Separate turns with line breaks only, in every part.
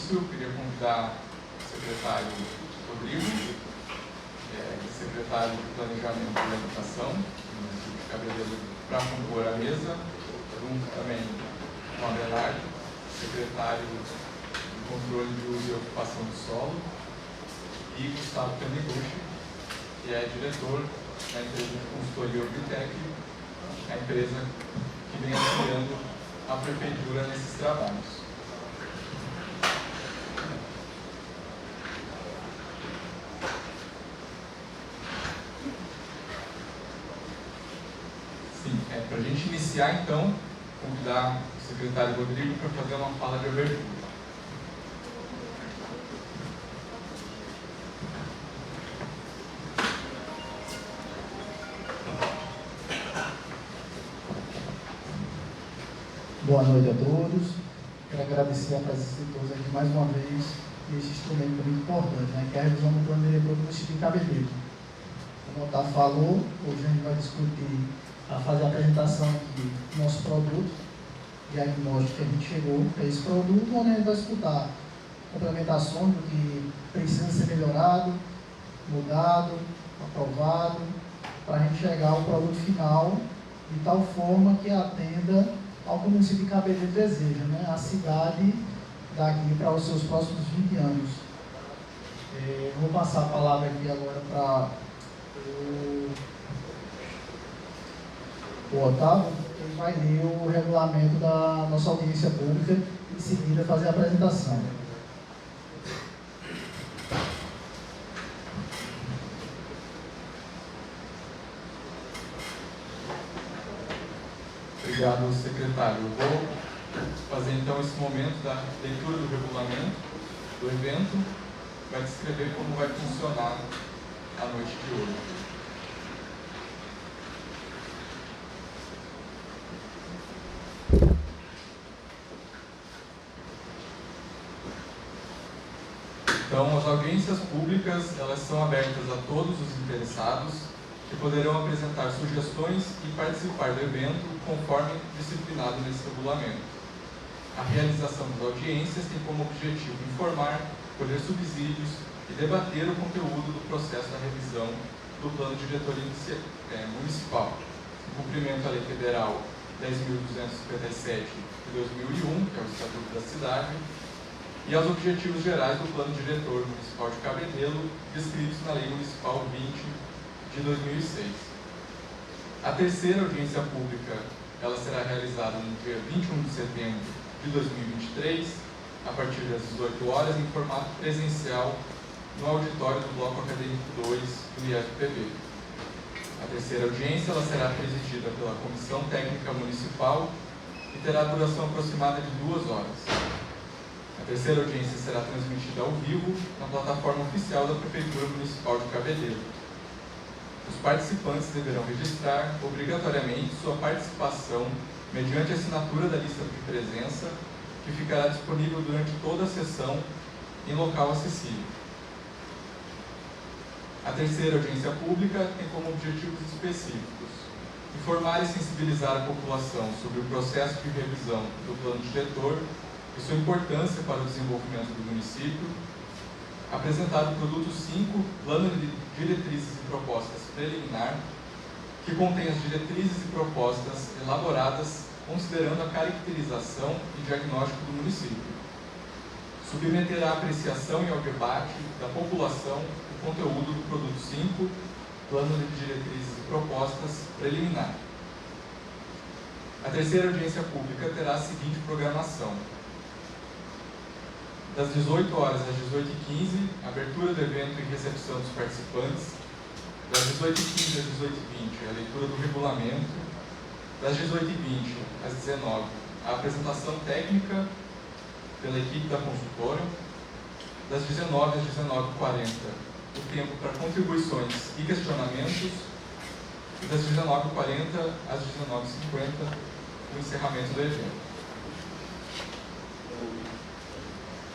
início, eu queria convidar o secretário Rodrigo, secretário de Planejamento e Habitação, do município de Cabedelo, para compor a mesa, junto também com a Abelardo, secretário de Controle de Uso e Ocupação do Solo, e Gustavo Taniguchi, que é diretor da empresa de consultoria Orbitec, a empresa que vem auxiliando a prefeitura nesses trabalhos. Para a gente iniciar, então, convidar o secretário Rodrigo para fazer uma fala de abertura.
Boa noite a todos. Quero agradecer a presença de todos aqui mais uma vez nesse instrumento muito importante, que é a revisão do plano diretor do município de Cabedelo. Como o Otávio falou, hoje a gente vai discutir, a fazer a apresentação aqui do nosso produto, diagnóstico que a gente chegou para esse produto, onde a gente vai escutar complementações do que precisa ser melhorado, mudado, aprovado, para a gente chegar ao produto final de tal forma que atenda ao que o município de Cabedelo deseja, a cidade daqui para os seus próximos 20 anos. Vou passar a palavra aqui agora para o Otávio, ele vai ler o regulamento da nossa audiência pública e em seguida fazer a apresentação.
Obrigado, secretário. Eu vou fazer então esse momento da leitura do regulamento do evento, vai descrever como vai funcionar a noite de hoje. Então, as audiências públicas, elas são abertas a todos os interessados, que poderão apresentar sugestões e participar do evento conforme disciplinado nesse regulamento. A realização das audiências tem como objetivo informar, colher subsídios e debater o conteúdo do processo da revisão do Plano Diretor Municipal, em cumprimento à Lei Federal 10.257 de 2001, que é o Estatuto da Cidade, e aos objetivos gerais do Plano Diretor Municipal de Cabedelo, descritos na Lei Municipal 20 de 2006. A terceira audiência pública ela será realizada no dia 21 de setembro de 2023, a partir das 18 horas, em formato presencial, no auditório do Bloco Acadêmico 2 do IFPB. A terceira audiência ela será presidida pela Comissão Técnica Municipal e terá duração aproximada de 2 horas. A terceira audiência será transmitida ao vivo na plataforma oficial da Prefeitura Municipal de Cabedelo. Os participantes deverão registrar obrigatoriamente sua participação mediante assinatura da lista de presença, que ficará disponível durante toda a sessão em local acessível. A terceira audiência pública tem como objetivos específicos: informar e sensibilizar a população sobre o processo de revisão do plano diretor e sua importância para o desenvolvimento do município, apresentar o produto 5, Plano de Diretrizes e Propostas Preliminar, que contém as diretrizes e propostas elaboradas considerando a caracterização e diagnóstico do município. Submeterá à apreciação e ao debate da população o conteúdo do produto 5, Plano de Diretrizes e Propostas Preliminar. A terceira audiência pública terá a seguinte programação: das 18 horas às 18h15, abertura do evento e recepção dos participantes. Das 18h15 às 18h20, a leitura do regulamento. Das 18h20 às 19h, a apresentação técnica pela equipe da consultora. Das 19h às 19h40, o tempo para contribuições e questionamentos. E das 19h40 às 19h50, o encerramento do evento.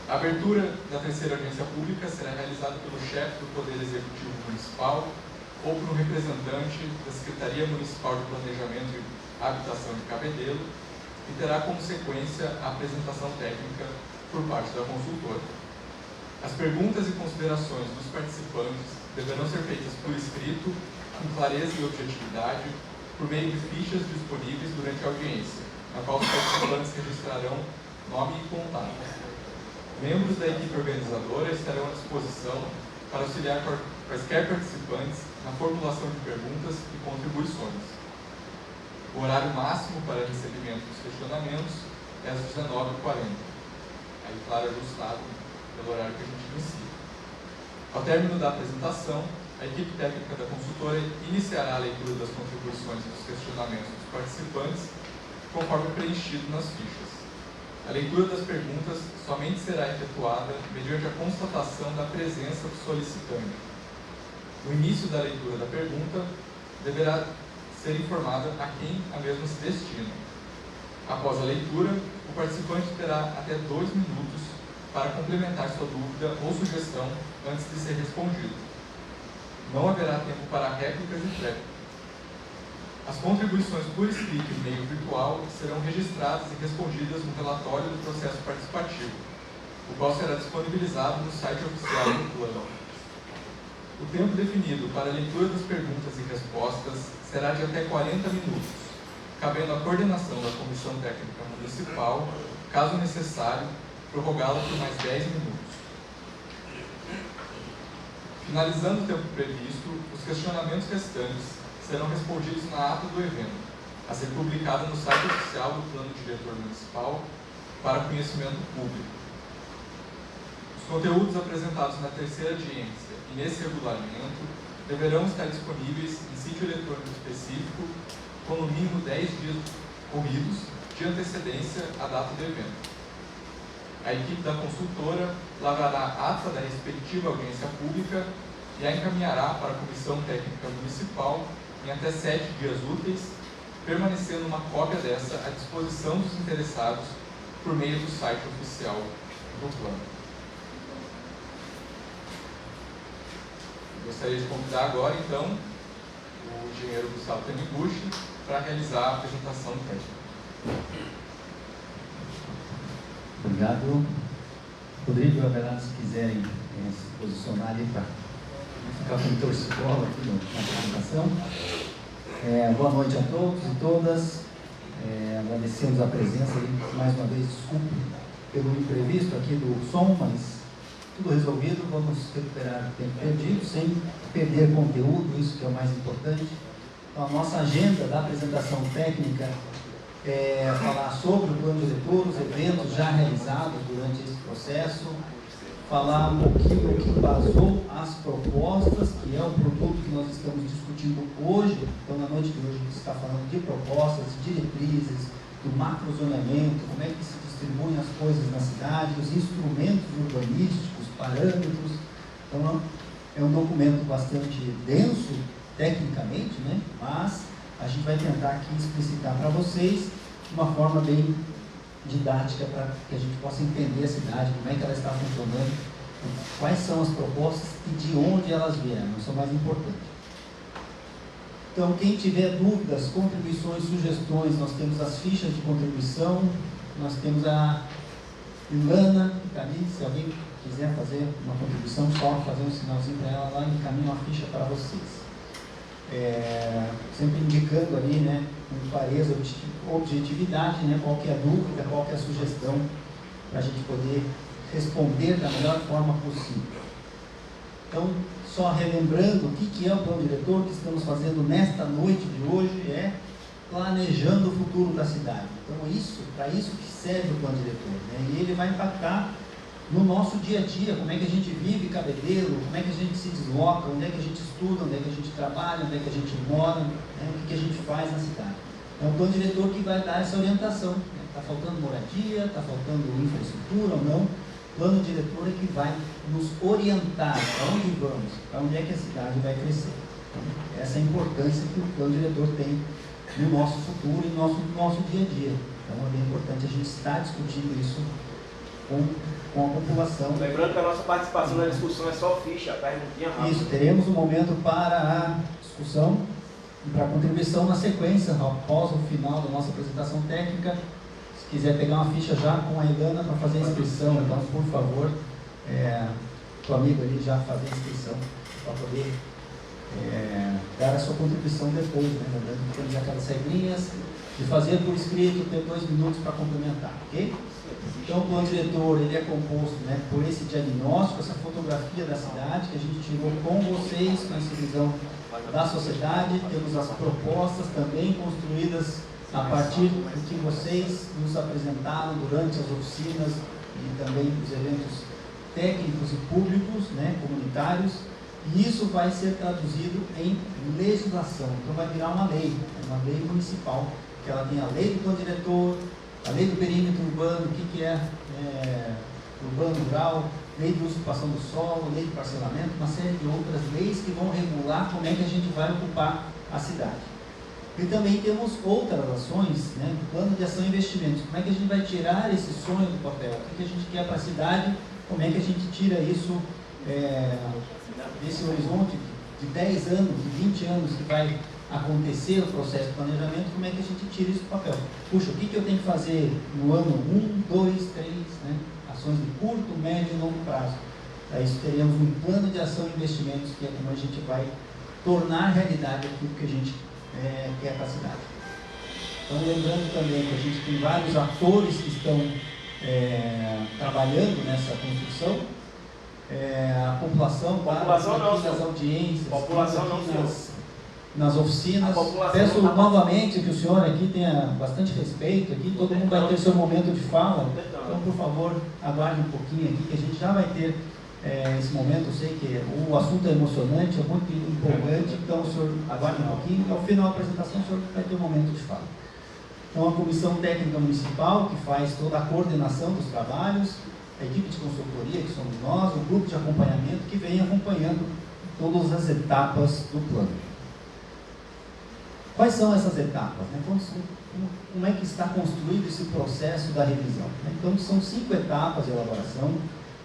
A abertura da terceira audiência pública será realizada pelo chefe do Poder Executivo Municipal ou por um representante da Secretaria Municipal de Planejamento e Habitação de Cabedelo e terá como sequência a apresentação técnica por parte da consultora. As perguntas e considerações dos participantes deverão ser feitas por escrito, com clareza e objetividade, por meio de fichas disponíveis durante a audiência, na qual os participantes registrarão nome e contato. Membros da equipe organizadora estarão à disposição para auxiliar quaisquer participantes na formulação de perguntas e contribuições. O horário máximo para recebimento dos questionamentos é às 19h40. Aí, claro, ajustado pelo horário que a gente inicia. Ao término da apresentação, a equipe técnica da consultora iniciará a leitura das contribuições e dos questionamentos dos participantes, conforme preenchido nas fichas. A leitura das perguntas somente será efetuada mediante a constatação da presença do solicitante. No início da leitura da pergunta, deverá ser informada a quem a mesma se destina. Após a leitura, o participante terá até 2 minutos para complementar sua dúvida ou sugestão antes de ser respondido. Não haverá tempo para réplicas e tréplicas. As contribuições por escrito e meio virtual serão registradas e respondidas no relatório do processo participativo, o qual será disponibilizado no site oficial do plano. O tempo definido para a leitura das perguntas e respostas será de até 40 minutos, cabendo à coordenação da Comissão Técnica Municipal, caso necessário, prorrogá-la por mais 10 minutos. Finalizando o tempo previsto, os questionamentos restantes serão respondidos na ata do evento, a ser publicada no site oficial do Plano Diretor Municipal para conhecimento público. Os conteúdos apresentados na terceira audiência e nesse regulamento deverão estar disponíveis em sítio eletrônico específico com no mínimo 10 dias corridos de antecedência à data do evento. A equipe da consultora lavrará a ata da respectiva audiência pública e a encaminhará para a Comissão Técnica Municipal em até 7 dias úteis, permanecendo uma cópia dessa à disposição dos interessados por meio do site oficial do plano. Gostaria de convidar agora, então, o engenheiro Gustavo Taniguchi para realizar a apresentação técnica.
Obrigado. Rodrigo e Abelardo, se quiserem se posicionar ali para ficar com o torcedor aqui na apresentação. Boa noite a todos e todas. Agradecemos a presença e, mais uma vez, desculpe pelo imprevisto aqui do som, mas tudo resolvido. Vamos recuperar o tempo perdido, sem perder conteúdo, isso que é o mais importante. Então, a nossa agenda da apresentação técnica é falar sobre o plano diretor, os eventos já realizados durante esse processo, falar um pouquinho o que embasou as propostas, que é o produto que nós estamos discutindo hoje. Então, na noite de hoje, a gente está falando de propostas, diretrizes, do macrozoneamento, como é que se distribuem as coisas na cidade, os instrumentos urbanísticos, parâmetros. Então, é um documento bastante denso, tecnicamente, né? Mas a gente vai tentar aqui explicitar para vocês de uma forma bem didática para que a gente possa entender a cidade, como é que ela está funcionando, quais são as propostas e de onde elas vieram, isso é o mais importante. Então, quem tiver dúvidas, contribuições, sugestões, nós temos as fichas de contribuição, nós temos a Ilana, se alguém quiser fazer uma contribuição, só fazer um sinalzinho para ela lá e encaminha uma ficha para vocês. Sempre indicando ali, né, com clareza, objetividade, né, qual que é a dúvida, qual que é a sugestão, para a gente poder responder da melhor forma possível. Então, só relembrando o que é o plano diretor que estamos fazendo nesta noite de hoje, é planejando o futuro da cidade. Então, para isso que serve o plano diretor, né, e ele vai impactar no nosso dia a dia, como é que a gente vive Cabedelo, como é que a gente se desloca, onde é que a gente estuda, onde é que a gente trabalha, onde é que a gente mora, né, o que a gente faz na cidade. É o plano diretor que vai dar essa orientação. Está faltando moradia, está faltando infraestrutura ou não. O plano diretor é que vai nos orientar para onde vamos, para onde é que a cidade vai crescer. Então, essa é a importância que o plano diretor tem no nosso futuro e no nosso dia a dia. Então, é bem importante a gente estar discutindo isso com a população.
Lembrando que a nossa participação na discussão é só ficha, perguntinha rápida.
Isso, teremos um momento para a discussão e para a contribuição na sequência, após o final da nossa apresentação técnica. quiser pegar uma ficha já com a Ilana para fazer a inscrição, então, por favor, o amigo ali já fazer a inscrição para poder dar a sua contribuição depois, né? Lembrando que temos aquelas regrinhas de fazer por escrito, ter 2 minutos para complementar, ok? Então, o plano diretor ele é composto, né, por esse diagnóstico, essa fotografia da cidade que a gente tirou com vocês, com essa visão da sociedade. Temos as propostas também construídas a partir do que vocês nos apresentaram durante as oficinas e também os eventos técnicos e públicos, né, comunitários. E isso vai ser traduzido em legislação. Então vai virar uma lei municipal, que ela tem a lei do plano diretor, a lei do perímetro urbano, o que é urbano rural, lei de usurpação do solo, lei de parcelamento, uma série de outras leis que vão regular como é que a gente vai ocupar a cidade. E também temos outras ações, né, do plano de ação e investimentos. Como é que a gente vai tirar esse sonho do papel? O que a gente quer para a cidade? Como é que a gente tira isso desse horizonte de 10 anos, de 20 anos que vai acontecer o processo de planejamento? Como é que a gente tira isso do papel? Puxa, o que eu tenho que fazer no ano 1, 2, 3, né? Ações de curto, médio e longo prazo. Para isso teremos um plano de ação e investimentos, que é como a gente vai tornar realidade aquilo que a gente quer para a cidade. Então, lembrando também que a gente tem vários atores que estão trabalhando nessa construção. A população, nas audiências, nas oficinas. Peço novamente que o senhor aqui tenha bastante respeito, aqui todo mundo vai ter seu momento de fala, então por favor aguarde um pouquinho aqui, que a gente já vai ter esse momento. Eu sei que o assunto é emocionante, é muito empolgante, então o senhor aguarde um pouquinho, e ao final da apresentação o senhor vai ter um momento de fala. Então a Comissão Técnica Municipal, que faz toda a coordenação dos trabalhos, a equipe de consultoria, que somos nós, o grupo de acompanhamento, que vem acompanhando todas as etapas do plano. Quais são essas etapas? Né? Como é que está construído esse processo da revisão? Né? Então, são 5 etapas de elaboração.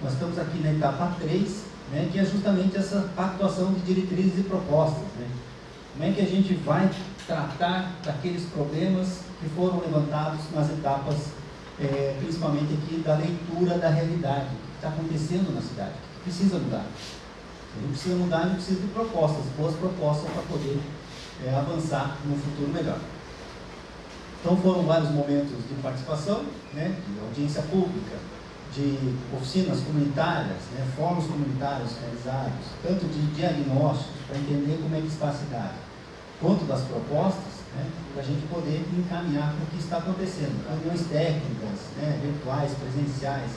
Nós estamos aqui na etapa 3, né, que é justamente essa pactuação de diretrizes e propostas. Né? Como é que a gente vai tratar daqueles problemas que foram levantados nas etapas, principalmente aqui da leitura da realidade, o que está acontecendo na cidade, o que precisa mudar. A gente precisa mudar, a gente precisa de propostas, boas propostas para poder avançar num futuro melhor. Então foram vários momentos de participação, né, de audiência pública, de oficinas comunitárias, né, fóruns comunitários realizados, tanto de diagnósticos para entender como é que está a cidade, quanto das propostas, né, para a gente poder encaminhar o que está acontecendo, reuniões técnicas, né, virtuais, presenciais.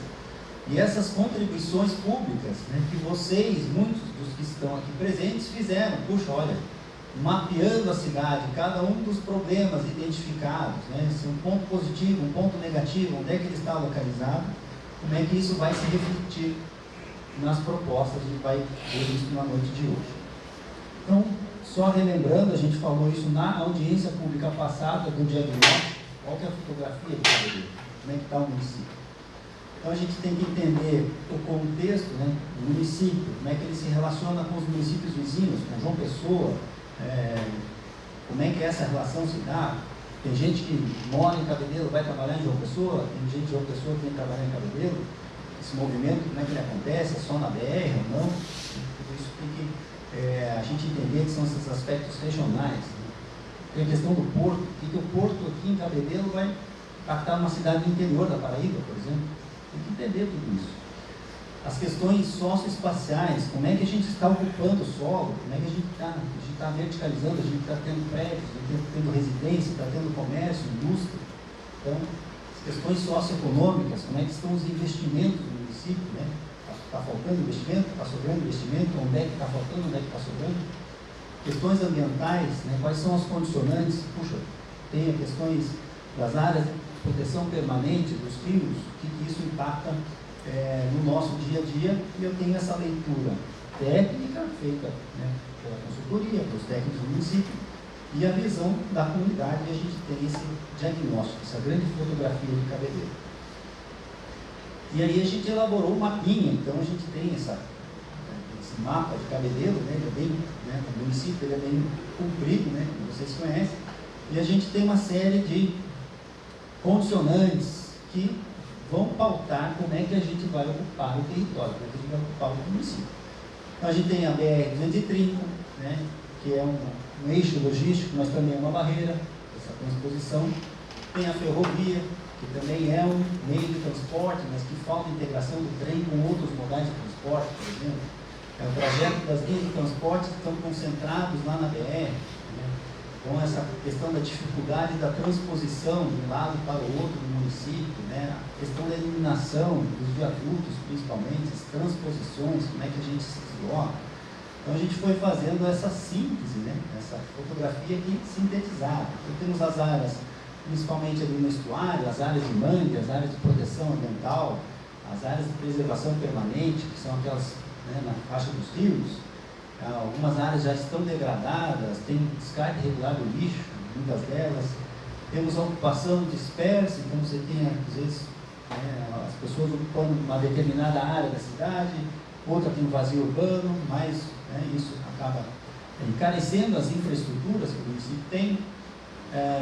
E essas contribuições públicas, né, que vocês, muitos dos que estão aqui presentes, fizeram. Puxa, olha, mapeando a cidade, cada um dos problemas identificados, né, se um ponto positivo, um ponto negativo, onde é que ele está localizado, como é que isso vai se refletir nas propostas, a gente vai ver isso na noite de hoje. Então, só relembrando, a gente falou isso na audiência pública passada do diagnóstico, qual que é a fotografia de cada dia, como é que está o município. Então a gente tem que entender o contexto, né, do município, como é que ele se relaciona com os municípios vizinhos, com João Pessoa, como é que essa relação se dá. Tem gente que mora em Cabedelo, vai trabalhar em João Pessoa, tem gente de João Pessoa que vem trabalhar em Cabedelo. Esse movimento, como é que ele acontece, é só na BR ou não? Tudo isso tem que a gente entender que são esses aspectos regionais. Né? Tem a questão do porto, que o porto aqui em Cabedelo vai impactar uma cidade do interior da Paraíba, por exemplo. Tem que entender tudo isso. As questões socioespaciais, como é que a gente está ocupando o solo, como é que a gente está verticalizando, a gente está tendo prédios, está tendo residência, está tendo comércio, indústria. Então, as questões socioeconômicas, como é que estão os investimentos do município, né? Está faltando investimento, está sobrando investimento, onde é que está faltando, onde é que está sobrando. Questões ambientais, né? Quais são as condicionantes? Puxa, tem questões das áreas de proteção permanente dos rios, o que isso impacta no nosso dia a dia, e eu tenho essa leitura técnica feita, né, pela consultoria, pelos técnicos do município, e a visão da comunidade, e a gente tem esse diagnóstico, essa grande fotografia de Cabedelo. E aí a gente elaborou um mapinha, então a gente tem esse mapa de Cabedelo, né, ele é bem, né, o município ele é bem comprido, né, como vocês conhecem, e a gente tem uma série de condicionantes que vão pautar como é que a gente vai ocupar o território, como é que a gente vai ocupar o município. Então a gente tem a BR-230, né, que é um eixo logístico, mas também é uma barreira, essa transposição. Tem a ferrovia, que também é um meio de transporte, mas que falta integração do trem com outros modais de transporte, por exemplo. O trajeto das linhas de transporte estão concentrados lá na BR, né? Então essa questão da dificuldade da transposição de um lado para o outro do município, né? A questão da eliminação dos viadutos, principalmente, as transposições, como é que a gente se desloca. Então a gente foi fazendo essa síntese, né? Essa fotografia aqui sintetizada. Então temos as áreas, principalmente ali no estuário, as áreas de mangue, as áreas de proteção ambiental, as áreas de preservação permanente, que são aquelas, né, na faixa dos rios. Algumas áreas já estão degradadas, tem descarte irregular do lixo, muitas delas. Temos a ocupação dispersa, então você tem, às vezes, as pessoas ocupando uma determinada área da cidade, outra tem um vazio urbano, mas isso acaba encarecendo as infraestruturas que o município tem.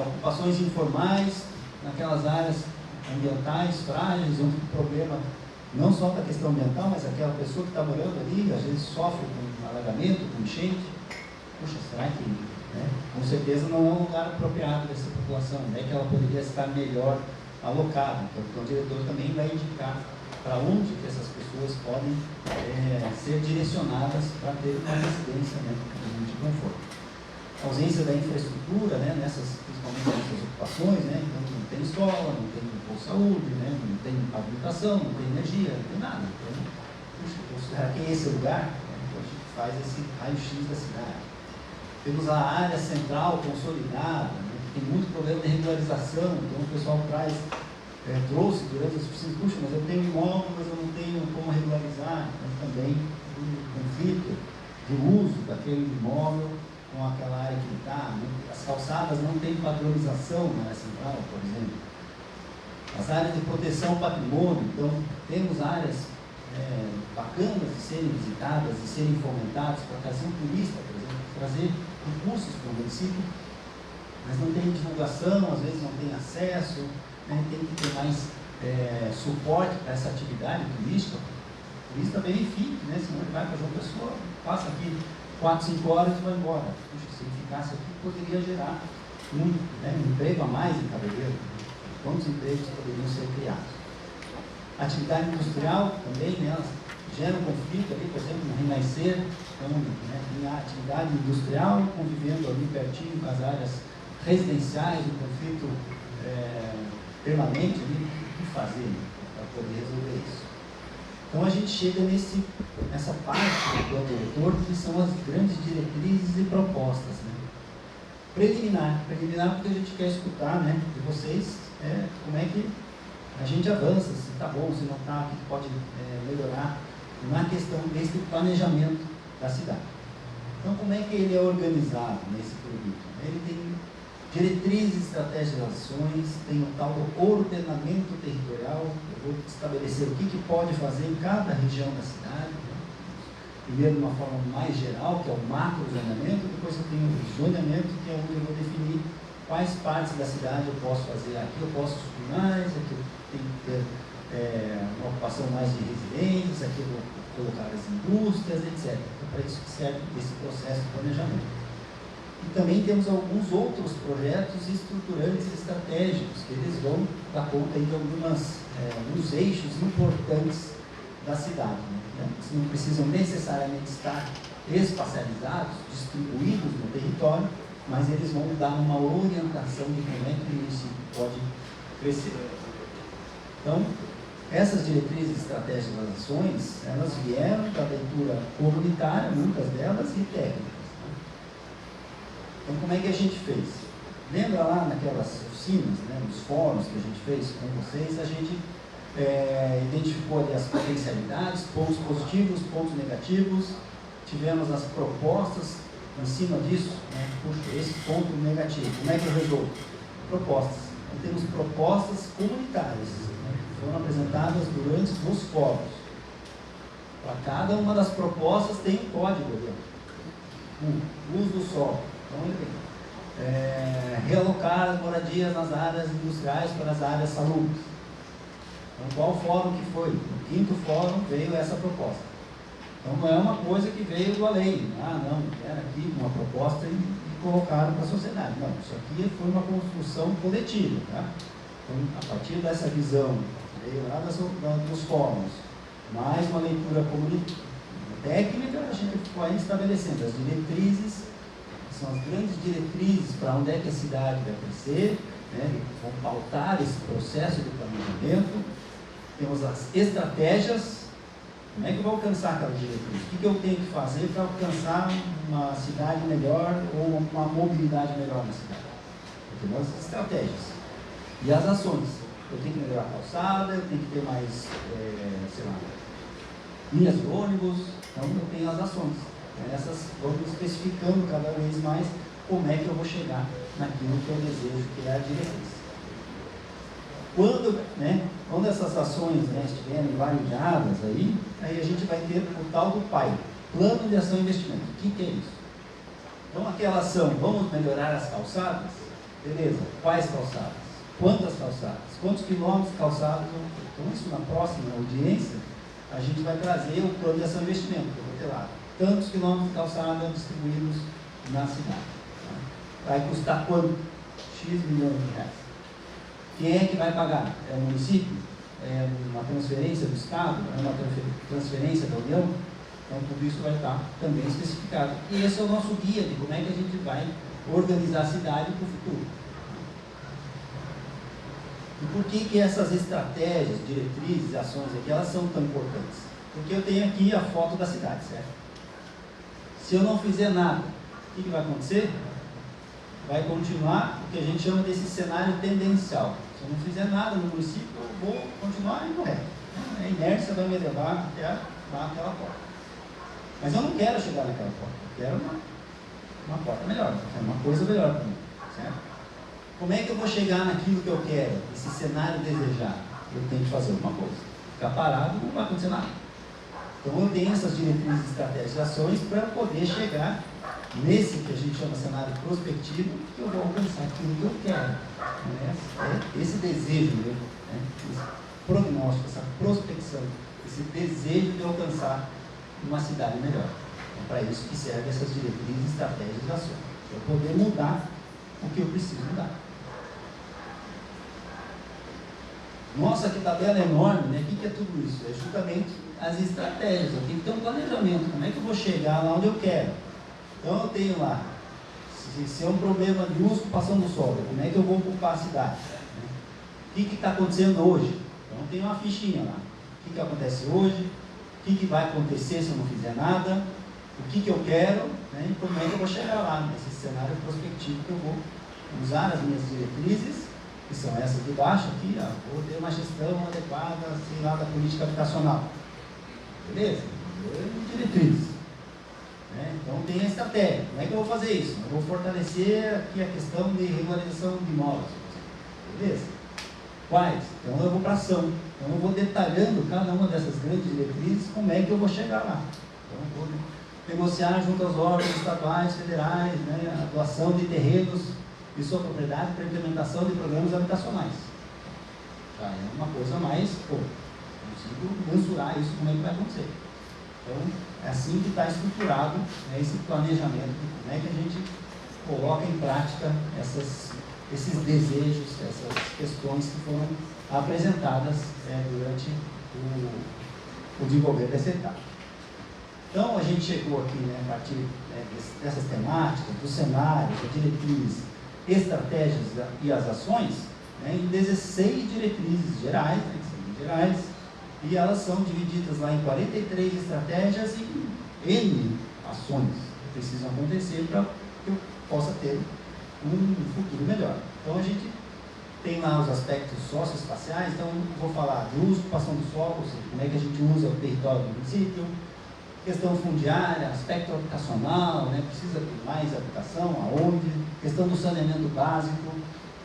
Ocupações informais naquelas áreas ambientais frágeis, um problema não só da questão ambiental, mas aquela pessoa que está morando ali, às vezes sofre com alagamento, com enchente. Puxa, será que, né? Com certeza não é um lugar apropriado dessa população, né? Que ela poderia estar melhor alocada. Então o diretor também vai indicar para onde que essas pessoas podem ser direcionadas para ter uma residência, né, de conforto. A ausência da infraestrutura, né, principalmente nessas ocupações, né, então não tem escola, não tem posto de saúde, né, não tem habilitação, não tem energia, não tem nada. Então, será que é esse o lugar? Então a gente faz esse raio-x da cidade. Temos a área central consolidada, né, que tem muito problema de regularização, então o pessoal trouxe durante as oficinas, puxa, mas eu tenho imóvel, mas eu não tenho como regularizar. Então também um conflito de uso daquele imóvel com aquela área que está, né? As calçadas não têm padronização na área central, por exemplo. As áreas de proteção ao patrimônio, então temos áreas bacanas de serem visitadas, de serem fomentadas para trazer um turista, por exemplo, trazer recursos para o município, mas não tem divulgação, às vezes não tem acesso, né? Tem que ter mais suporte para essa atividade turística. O turista verifique, né? Se não vai para João Pessoa, passa aqui 4, 5 horas e vai embora. Puxa, se ele ficasse aqui, poderia gerar um emprego a mais em Cabeleiro. Quantos empregos poderiam ser criados? Atividade industrial também, né, elas geram conflito ali, por exemplo, no Renascer. Então, né, tem a atividade industrial convivendo ali pertinho com as áreas residenciais, um conflito permanente ali, o que fazer para poder resolver isso? Então a gente chega nessa parte do plano diretor, que são as grandes diretrizes e propostas, né? Preliminar porque a gente quer escutar, né, de vocês como é que a gente avança, se está bom, se não está, o que pode melhorar na questão desse planejamento da cidade. Então como é que ele é organizado nesse produto? Ele tem diretrizes, estratégias, ações, tem o tal do ordenamento territorial. Eu vou estabelecer o que pode fazer em cada região da cidade. Primeiro, de uma forma mais geral, que é o macro-zoneamento, depois eu tenho o zoneamento, que é onde eu vou definir quais partes da cidade eu posso fazer. Aqui eu posso subir mais, aqui eu tenho que ter uma ocupação mais de residências, aqui eu vou colocar as indústrias, etc. Então, para isso que serve esse processo de planejamento. E também temos alguns outros projetos estruturantes estratégicos, que eles vão dar conta aí de alguns eixos importantes da cidade, né? Eles não precisam necessariamente estar espacializados, distribuídos no território, mas eles vão dar uma orientação de como é que o município pode crescer. Então, essas diretrizes, estratégias e ações, elas vieram da leitura comunitária, muitas delas, e técnicas. Então, como é que a gente fez? Lembra lá naquelas oficinas, né, nos fóruns que a gente fez com vocês, a gente identificou ali as potencialidades, pontos positivos, pontos negativos, tivemos as propostas em cima disso, né, puxa, esse ponto negativo, como é que eu resolvo? Propostas. Então, temos propostas comunitárias, né, que foram apresentadas durante os fóruns. Para cada uma das propostas tem um código ali. Uso do solo. Então, realocar as moradias nas áreas industriais para as áreas salubres. Então, qual fórum que foi? No 5º fórum veio essa proposta. Então, não é uma coisa que veio do além. Não, era aqui uma proposta e colocaram para a sociedade. Não, isso aqui foi uma construção coletiva. Tá? Então, a partir dessa visão, veio lá dos fóruns, mais uma leitura técnica, a gente vai estabelecendo as diretrizes, que são as grandes diretrizes para onde é que a cidade vai crescer, né? Vão pautar esse processo de planejamento. Temos as estratégias. Como é que eu vou alcançar aquela diretriz? O que eu tenho que fazer para alcançar uma cidade melhor ou uma mobilidade melhor na cidade? Temos as estratégias. E as ações. Eu tenho que melhorar a calçada, eu tenho que ter mais, linhas de ônibus. Então eu tenho as ações. Essas vamos especificando cada vez mais como é que eu vou chegar naquilo que eu desejo, que é a diretriz. Quando essas ações estiverem validadas, aí a gente vai ter o tal do PAI, Plano de Ação e Investimento. O que é isso? Então aquela ação, vamos melhorar as calçadas? Beleza, quais calçadas? Quantas calçadas? Quantos quilômetros de calçadas? Então isso na próxima audiência, a gente vai trazer o Plano de Ação e Investimento, que eu vou ter lá. Tantos quilômetros de calçada distribuídos na cidade. Tá? Vai custar quanto? X milhões de reais. Quem é que vai pagar? É o município? É uma transferência do Estado? É uma transferência da União? Então, tudo isso vai estar também especificado. E esse é o nosso guia de como é que a gente vai organizar a cidade para o futuro. E por que essas estratégias, diretrizes, ações aqui, elas são tão importantes? Porque eu tenho aqui a foto da cidade, certo? Se eu não fizer nada, o que vai acontecer? Vai continuar o que a gente chama desse cenário tendencial. Se eu não fizer nada no município, eu vou continuar indo reto. A inércia vai me levar até aquela porta. Mas eu não quero chegar naquela porta. Eu quero uma porta melhor. Eu quero uma coisa melhor para mim. Certo? Como é que eu vou chegar naquilo que eu quero? Esse cenário desejado? Eu tenho que fazer alguma coisa. Ficar parado não vai acontecer nada. Então eu tenho essas diretrizes, estratégias e ações para poder chegar nesse que a gente chama de cenário prospectivo, que eu vou alcançar aquilo que eu quero. Esse desejo meu, esse prognóstico, essa prospecção, esse desejo de alcançar uma cidade melhor. É para isso que servem essas diretrizes, estratégias e ações. Para poder mudar o que eu preciso mudar. Nossa, que tabela enorme, né? O que é tudo isso? É justamente as estratégias. Eu tenho que ter um planejamento. Como é que eu vou chegar lá onde eu quero? Então eu tenho lá, se é um problema de uso ocupação do solo, como é que eu vou ocupar a cidade? O que está acontecendo hoje? Então tem uma fichinha lá. O que acontece hoje? O que vai acontecer se eu não fizer nada? O que eu quero? E como é que eu vou chegar lá, nesse cenário prospectivo que eu vou usar as minhas diretrizes, que são essas de baixo aqui, vou ter uma gestão adequada, assim, lá da política habitacional. Beleza? Diretrizes. Então tem a estratégia. Como é que eu vou fazer isso? Eu vou fortalecer aqui a questão de regularização de imóveis. Beleza? Quais? Então eu vou para ação. Então eu vou detalhando cada uma dessas grandes diretrizes, como é que eu vou chegar lá. Então eu vou negociar junto aos órgãos estaduais, federais, a doação de terrenos de sua propriedade para implementação de programas habitacionais. Já é uma coisa mais, consigo mensurar isso, como é que vai acontecer. Então, é assim que está estruturado esse planejamento de como é que a gente coloca em prática esses desejos, essas questões que foram apresentadas durante o desenvolver dessa etapa. Então, a gente chegou aqui, a partir dessas temáticas, dos cenários, das diretrizes, estratégias e as ações, em 16 diretrizes gerais, e elas são divididas lá em 43 estratégias e N ações que precisam acontecer para que eu possa ter um futuro melhor. Então a gente tem lá os aspectos socioespaciais, então eu vou falar de uso, ocupação do solo, ou seja, como é que a gente usa o território do município, questão fundiária, aspecto habitacional, precisa de mais habitação, aonde, questão do saneamento básico,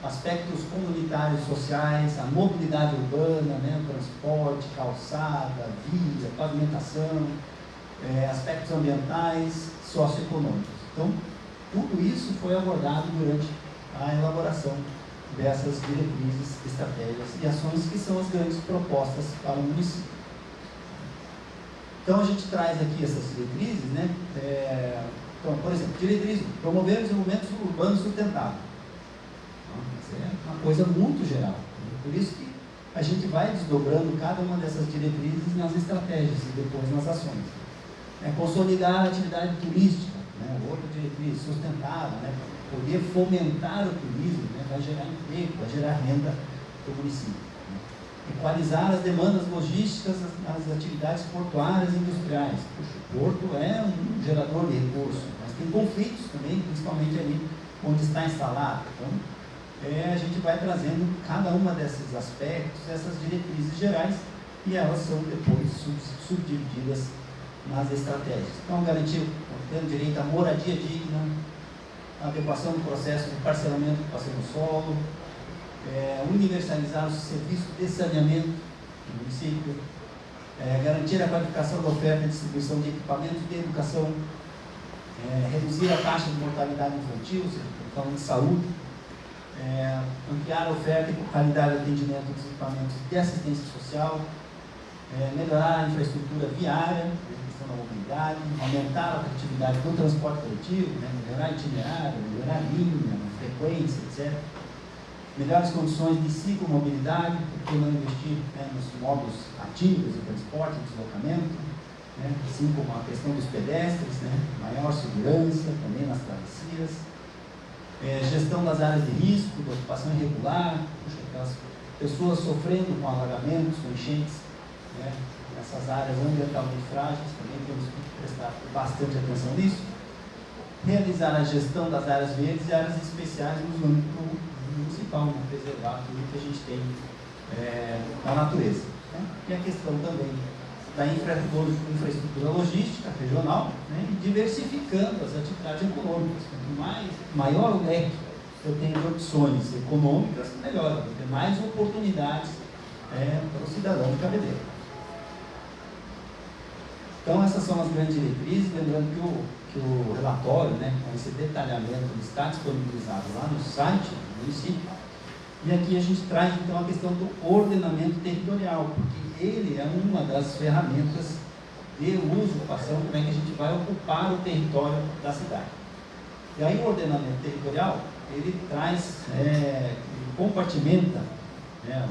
aspectos comunitários sociais, a mobilidade urbana, o transporte, calçada, via, pavimentação, aspectos ambientais, socioeconômicos. Então, Tudo isso foi abordado durante a elaboração dessas diretrizes, estratégias e ações que são as grandes propostas para o município. Então a gente traz aqui essas diretrizes, né? Então, por exemplo, diretriz: promover o desenvolvimento urbano sustentável. Isso é uma coisa muito geral. Por isso que a gente vai desdobrando cada uma dessas diretrizes nas estratégias e depois nas ações. Consolidar a atividade turística, né? Outra diretriz: sustentável, né? Poder fomentar o turismo, né? Vai gerar emprego, vai gerar renda para o município. Equalizar as demandas logísticas nas atividades portuárias e industriais. Puxa, o porto é um gerador de recursos, mas tem conflitos também, principalmente ali onde está instalado. Então, a gente vai trazendo cada uma desses aspectos, essas diretrizes gerais, e elas são depois subdivididas nas estratégias. Então, garantir tendo direito à moradia digna, a adequação do processo de parcelamento do passeio no solo, universalizar o serviço de saneamento no município, garantir a qualificação da oferta e distribuição de equipamentos de educação, reduzir a taxa de mortalidade infantil, falando de saúde, ampliar a oferta e qualidade de atendimento dos equipamentos de assistência social, melhorar a infraestrutura viária, a questão da mobilidade, aumentar a atratividade do transporte coletivo, né, melhorar itinerário, melhorar linha, frequência, etc. Melhores condições de ciclomobilidade, por que não investir, né, nos modos ativos de transporte e deslocamento, né, assim como a questão dos pedestres, né, maior segurança também nas travessias, gestão das áreas de risco, da ocupação irregular, aquelas pessoas sofrendo com alagamentos, com enchentes, né, nessas áreas ambientalmente frágeis, também temos que prestar bastante atenção nisso. Realizar a gestão das áreas verdes e áreas especiais no âmbito municipal, né, preservar tudo que a gente tem na natureza. Né? E a questão também da infraestrutura logística regional, né, e diversificando as atividades econômicas. Quanto maior o leque eu tenho de opções econômicas, melhor, eu tenho mais oportunidades para o cidadão de Cabeleira. Então, essas são as grandes diretrizes, lembrando que o relatório, né, com esse detalhamento, está disponibilizado lá no site do município. E aqui a gente traz, então, a questão do ordenamento territorial, porque ele é uma das ferramentas de usurpação, como é que a gente vai ocupar o território da cidade. E aí o ordenamento territorial, ele traz, compartimenta, né,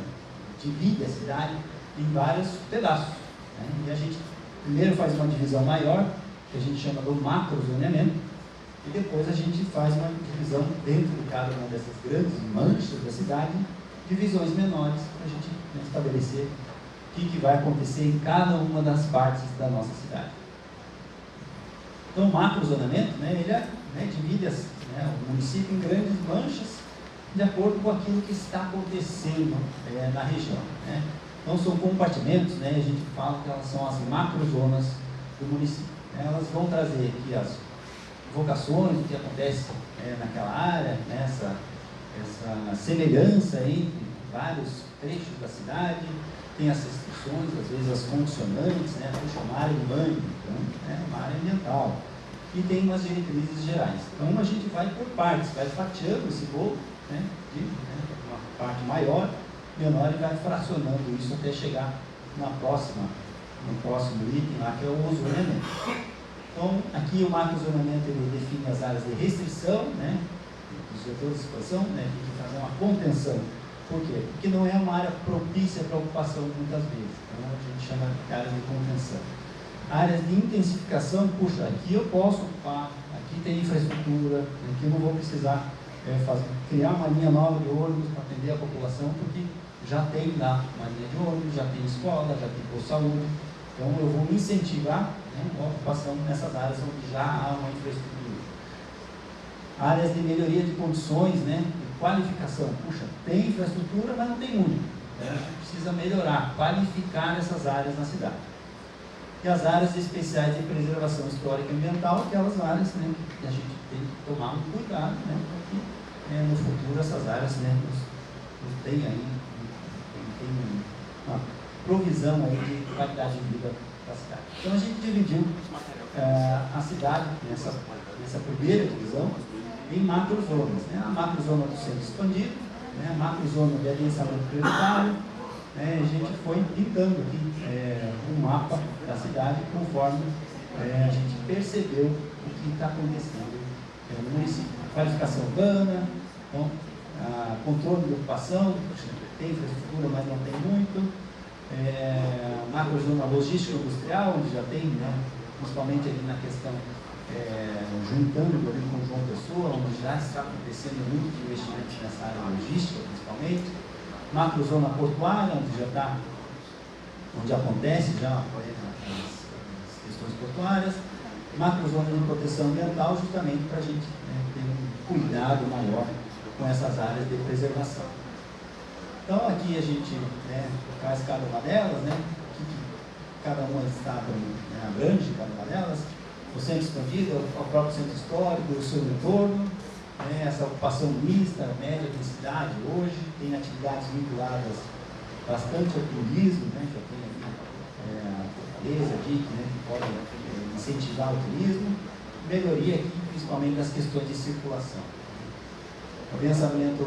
divide a cidade em vários pedaços. Né, e a gente primeiro faz uma divisão maior, que a gente chama do macrozoneamento, e depois a gente faz uma divisão dentro de cada uma dessas grandes manchas da cidade, divisões menores, para a gente, né, estabelecer o que vai acontecer em cada uma das partes da nossa cidade. Então, o macrozoneamento, né, ele divide o município em grandes manchas, de acordo com aquilo que está acontecendo na região. Né? Então, são compartimentos, né, a gente fala que elas são as macrozonas do município. Elas vão trazer aqui as vocações, o que acontece naquela área, né, essa semelhança entre vários trechos da cidade, tem as restrições, às vezes as condicionantes, né, puxa, uma área urbana, então, uma área ambiental, e tem umas diretrizes gerais. Então, a gente vai por partes, vai fatiando esse bolo, né, de uma parte maior, menor, e vai fracionando isso até chegar no próximo item lá, que é o zoneamento. Então, aqui o macrozoneamento, ele define as áreas de restrição, né, dos setores de expansão, né, tem que fazer uma contenção. Por quê? Porque não é uma área propícia para ocupação muitas vezes. Então, a gente chama de áreas de contenção. Áreas de intensificação, puxa, aqui eu posso ocupar, aqui tem infraestrutura, aqui eu não vou precisar criar uma linha nova de ônibus para atender a população, porque já tem lá uma linha de ônibus, já tem escola, já tem posto de saúde. Então, eu vou incentivar, né, a ocupação nessas áreas onde já há uma infraestrutura. Áreas de melhoria de condições, né, de qualificação. Puxa, tem infraestrutura, mas não tem muito. Então, a gente precisa melhorar, qualificar essas áreas na cidade. E as áreas especiais de preservação histórica e ambiental, aquelas áreas, né, que a gente tem que tomar um cuidado, né, para que no futuro essas áreas, né, nos tenham aí, tem uma provisão aí de qualidade de vida da cidade. Então a gente dividiu a cidade nessa primeira divisão em macrozonas, né? A macrozona do centro expandido, né? A macrozona de adensamento prioritário, né? A gente foi pintando aqui um mapa da cidade conforme a gente percebeu o que está acontecendo no município. Qualificação urbana, então, controle de ocupação, tem infraestrutura, mas não tem muito. Macrozona logística industrial, onde já tem, né? Principalmente ali na questão juntando ali com João Pessoa, onde já está acontecendo muito de investimento nessa área logística, principalmente. Macrozona portuária, onde acontece já as questões portuárias. Macrozona de proteção ambiental, justamente para a gente ter um cuidado maior com essas áreas de preservação. Então aqui a gente faz cada uma delas, né? Cada uma estado abrange cada uma delas. O centro expandido, o próprio centro histórico, o seu entorno, essa ocupação mista, média densidade hoje, tem atividades vinculadas bastante ao turismo, né? Já tem aqui a Fortaleza, DIC, né? Que pode incentivar o turismo, melhoria aqui principalmente das questões de circulação. O pensamento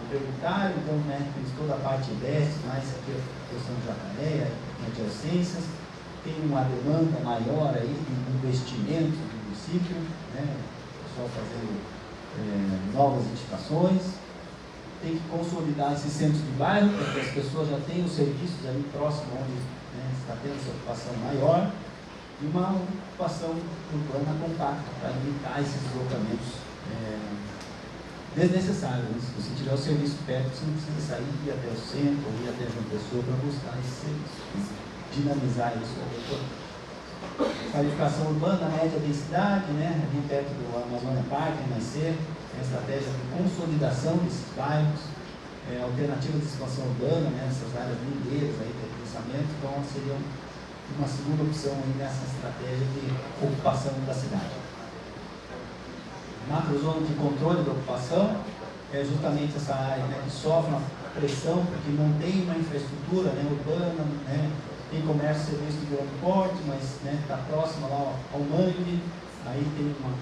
tributário, então, temos toda a parte leste, mais aqui a questão de Jacareia, adjacências. Tem uma demanda maior aí de investimento no município, né? O pessoal fazendo novas edificações. Tem que consolidar esses centros de bairro, para que as pessoas já tenham os serviços ali próximo, onde está tendo essa ocupação maior, e uma ocupação urbana compacta, para limitar esses deslocamentos desnecessários. Se você tiver o serviço perto, você não precisa sair, ir até o centro, ou ir até João Pessoa para buscar esse serviço. Dinamizar isso. Qualificação urbana, média densidade, né? Ali perto do Amazônia Parque, nascer, a estratégia de consolidação desses bairros, alternativa de expansão urbana, né? Essas áreas lindeiras aí de pensamento, então seria uma segunda opção aí nessa estratégia de ocupação da cidade. Macrozona de controle da ocupação é justamente essa área, né, que sofre uma pressão porque não tem uma infraestrutura, né, urbana, né? Tem comércio e serviço de grande porte, mas está próximo lá ao mangue, aí tem uma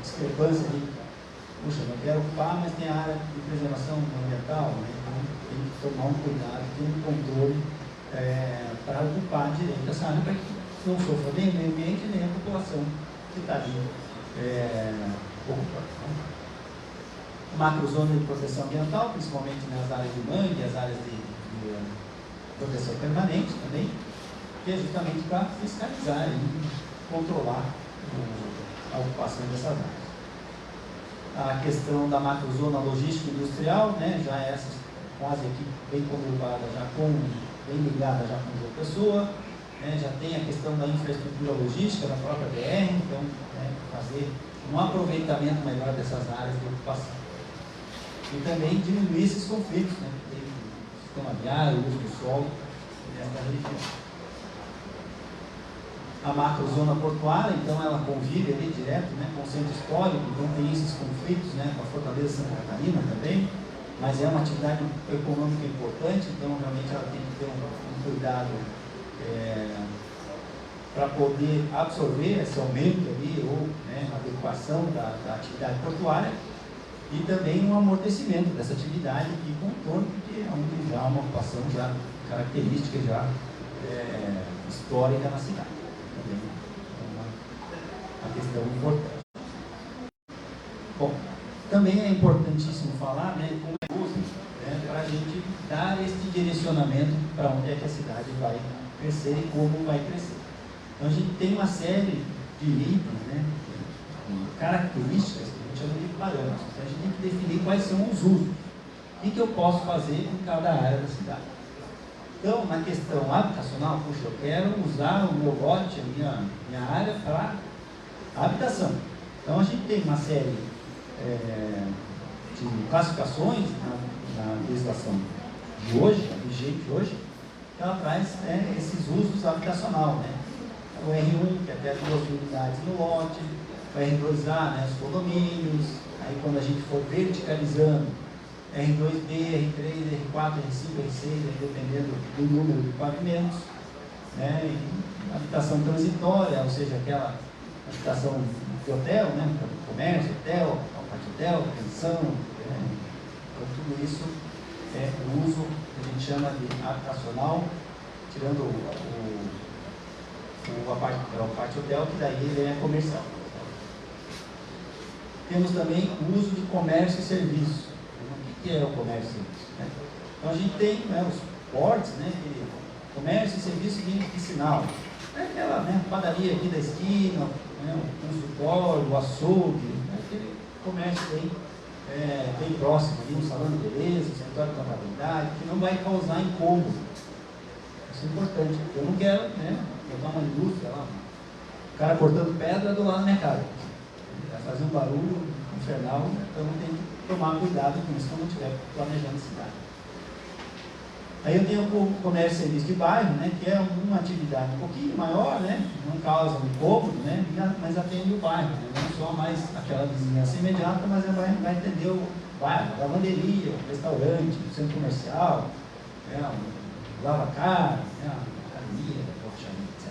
discrepância de, puxa, não quero ocupar, mas tem a área de preservação ambiental, né? Então tem que tomar um cuidado, tem um controle para ocupar direito essa área, para que não sofra nem o meio ambiente, nem a população que está ali ocupando. Macrozona de proteção ambiental, principalmente nas áreas de mangue, as áreas de proteção permanente também, que é justamente para fiscalizar e controlar a ocupação dessas áreas. A questão da macrozona logística industrial, né, já é essa quase aqui bem conurbada, bem ligada já com João Pessoa, né, já tem a questão da infraestrutura logística da própria BR, então fazer um aproveitamento melhor dessas áreas de ocupação. E também diminuir esses conflitos, né, sistema viário, uso do solo nessa região. A macrozona portuária, então, ela convive ali direto, né, com o centro histórico, então tem esses conflitos, né, com a Fortaleza Santa Catarina também, mas é uma atividade econômica importante, então realmente ela tem que ter um cuidado para poder absorver esse aumento ali, ou a adequação da atividade portuária, e também um amortecimento dessa atividade e contorno, porque é onde já há uma ocupação já característica já histórica na cidade. Também é uma questão importante. Bom, também é importantíssimo falar, né, como é uso, para a gente dar este direcionamento para onde é que a cidade vai crescer e como vai crescer. Então a gente tem uma série de itens, né, características, chama de parâmetros. Então, a gente tem que definir quais são os usos. O que eu posso fazer em cada área da cidade. Então, na questão habitacional, puxa, eu quero usar o meu lote, a minha área para habitação. Então, a gente tem uma série de classificações na legislação de hoje, vigente hoje, que ela traz esses usos habitacional, né? O R1, que é até 2 unidades no lote, o R2A, né, os condomínios, aí quando a gente for verticalizando, R2B, R3, R4, R5, R6, dependendo do número de pavimentos, né, e habitação transitória, ou seja, aquela habitação de hotel, né? Comércio, hotel, hotel, pensão, né? Então tudo isso é o uso que a gente chama de habitacional, tirando a parte hotel, que daí ele é comercial. Temos também o uso de comércio e serviço. O que é o comércio e serviço? Né? Então a gente tem, né, os portes, né, comércio e serviço de sinal. É aquela, né, padaria aqui da esquina, né, o consultório, o açougue, né, aquele comércio bem próximo ali, um salão de beleza, um escritório de contabilidade, que não vai causar incômodo. Isso é importante. Eu não quero, né, botar uma indústria lá, o cara cortando pedra do lado da minha casa. Vai fazer um barulho infernal, então tem que tomar cuidado com isso quando eu estiver planejando a cidade. Aí eu tenho o comércio e serviço de bairro, né, que é uma atividade um pouquinho maior, né, não causa um incômodo, né, mas atende o bairro, né, não só mais aquela vizinhança imediata, mas vai atender o bairro, a lavanderia, o restaurante, o centro comercial, né, o lava-carne, né, a academia, etc.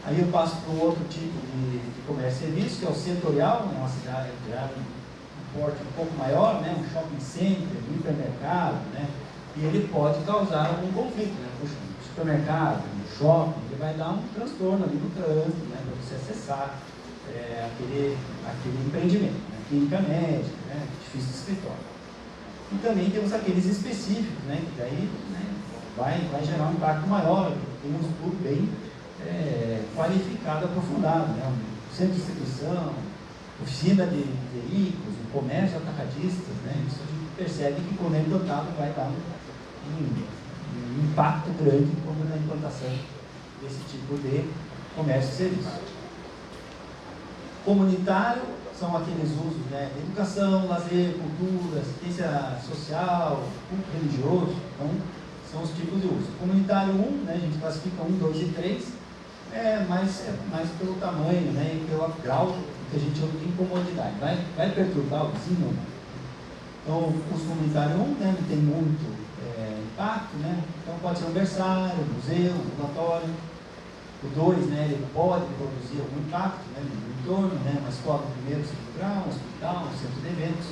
Aí eu passo para um outro tipo de comércio e serviço, que é o setorial, né, uma cidade de um porte um pouco maior, né, um shopping center, um hipermercado, né, e ele pode causar algum conflito, né? Puxa, no supermercado, no shopping, ele vai dar um transtorno ali no trânsito, né? Para você acessar aquele empreendimento, né? Clínica médica, né? Edifício de escritório. E também temos aqueles específicos, né? Que daí, né, vai gerar um impacto maior, tem um estudo bem qualificado, aprofundado, né? Um centro de distribuição, oficina de veículos, um comércio atacadistas, né? Isso a gente percebe que quando é implantado vai dar um impacto grande como na implantação desse tipo de comércio e serviço. Comunitário são aqueles usos, né, de educação, lazer, cultura, assistência social, culto religioso, então são os tipos de uso. Comunitário 1, né, a gente classifica 1, 2 e 3, mais pelo tamanho, né, e pelo grau que a gente chama de incomodidade. Vai perturbar o vizinho? Então, o uso comunitário 1, né, não tem muito impacto, né? Então pode ser um berçário, um museu, um ambulatório. O 2, né, ele pode produzir algum impacto, né, no entorno, né, uma escola de primeiro, segundo grau, um hospital, um centro de eventos.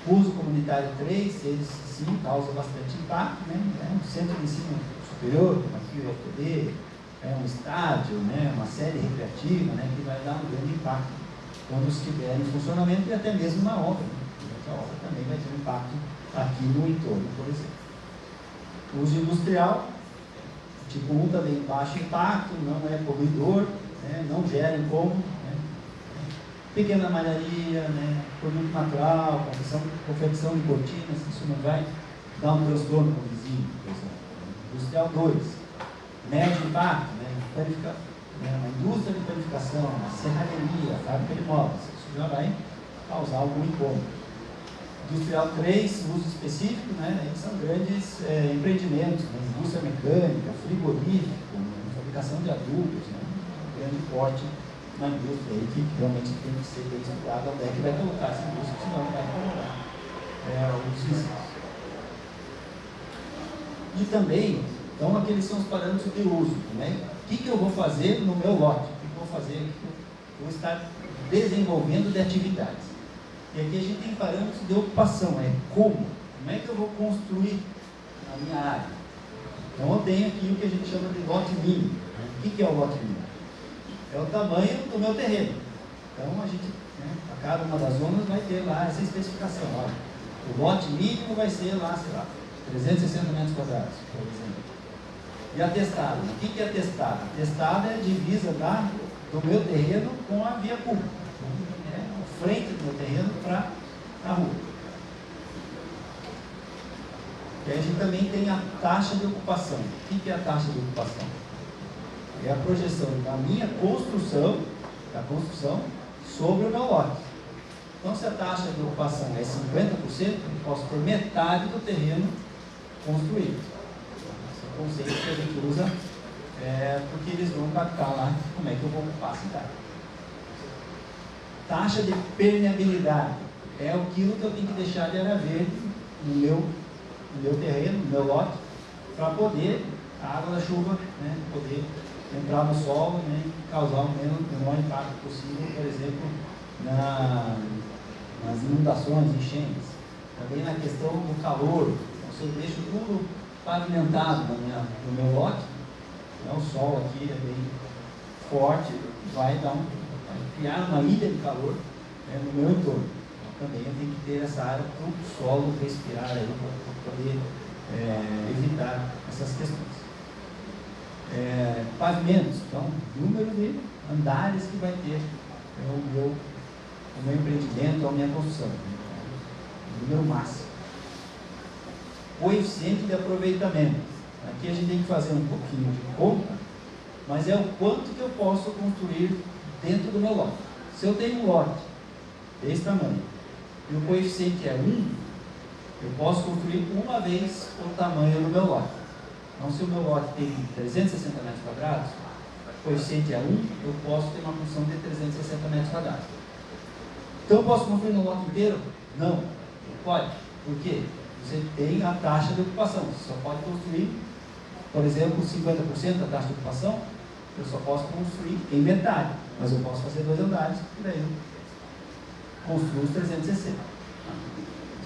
O uso comunitário 3, eles sim causam bastante impacto, né? Um centro de ensino superior, como aqui o IFPB, um estádio, né, uma sede recreativa, né, que vai dar um grande impacto quando estiver em funcionamento e até mesmo na obra. Né? A obra também vai ter um impacto aqui no entorno, por exemplo. O uso industrial, tipo 1 também baixo impacto, não é poluidor, né, não gera incômodo. Né, pequena malharia, né, produto natural, confecção de cortinas, isso não vai dar um transtorno para o vizinho, por exemplo. Industrial 2, médio impacto, né, uma indústria de panificação, uma serralheria, fábrica de móveis, isso já vai causar algum incômodo. Industrial 3, uso específico, né, são grandes empreendimentos, né, indústria mecânica, frigorífico, né, fabricação de adubos, né, um grande porte na indústria aí, que realmente tem que ser bem estudado onde é que vai colocar essa indústria, senão vai incomodar os vizinhos. E também, então aqueles são os parâmetros de uso, né? O que eu vou fazer no meu lote? O que eu vou fazer? Eu vou estar desenvolvendo de atividades. E aqui a gente tem parâmetros de ocupação, como é que eu vou construir na minha área. Então eu tenho aqui o que a gente chama de lote mínimo. O que é o lote mínimo? É o tamanho do meu terreno. Então a gente, né, a cada uma das zonas vai ter lá essa especificação. Olha, o lote mínimo vai ser lá, sei lá, 360 metros quadrados, por exemplo. E atestado. O que é atestado? Atestado é a divisa do meu terreno com a via pública. Frente do meu terreno para a rua. E aí a gente também tem a taxa de ocupação. O que é a taxa de ocupação? É a projeção da minha construção, sobre o meu lote. Então, se a taxa de ocupação é 50%, eu posso ter metade do terreno construído. Esse é o conceito que a gente usa, porque eles vão captar lá como é que eu vou ocupar a cidade. Taxa de permeabilidade é aquilo que eu tenho que deixar de área verde no meu terreno, no meu lote, para poder a água da chuva, né, poder entrar no solo, né, e causar o menor impacto possível, por exemplo, nas inundações, enchentes. Também na questão do calor. Então, se eu deixo tudo pavimentado no meu lote, né, o sol aqui é bem forte, vai criar uma ilha de calor, né, no meu entorno. Então, também eu tenho que ter essa área para o solo respirar aí, para poder evitar essas questões. Pavimentos, então, número de andares que vai ter o meu empreendimento, a minha construção, número máximo. Coeficiente de aproveitamento. Aqui a gente tem que fazer um pouquinho de conta, mas é o quanto que eu posso construir dentro do meu lote. Se eu tenho um lote desse tamanho e o coeficiente é 1, eu posso construir uma vez o tamanho do meu lote. Então, se o meu lote tem 360 metros quadrados, o coeficiente é 1, eu posso ter uma construção de 360 metros quadrados. Então, eu posso construir no lote inteiro? Não, não pode. Por quê? Você tem a taxa de ocupação. Você só pode construir, por exemplo, 50% da taxa de ocupação. Eu só posso construir em metade, mas eu posso fazer 2 andares, e daí eu construo os 360.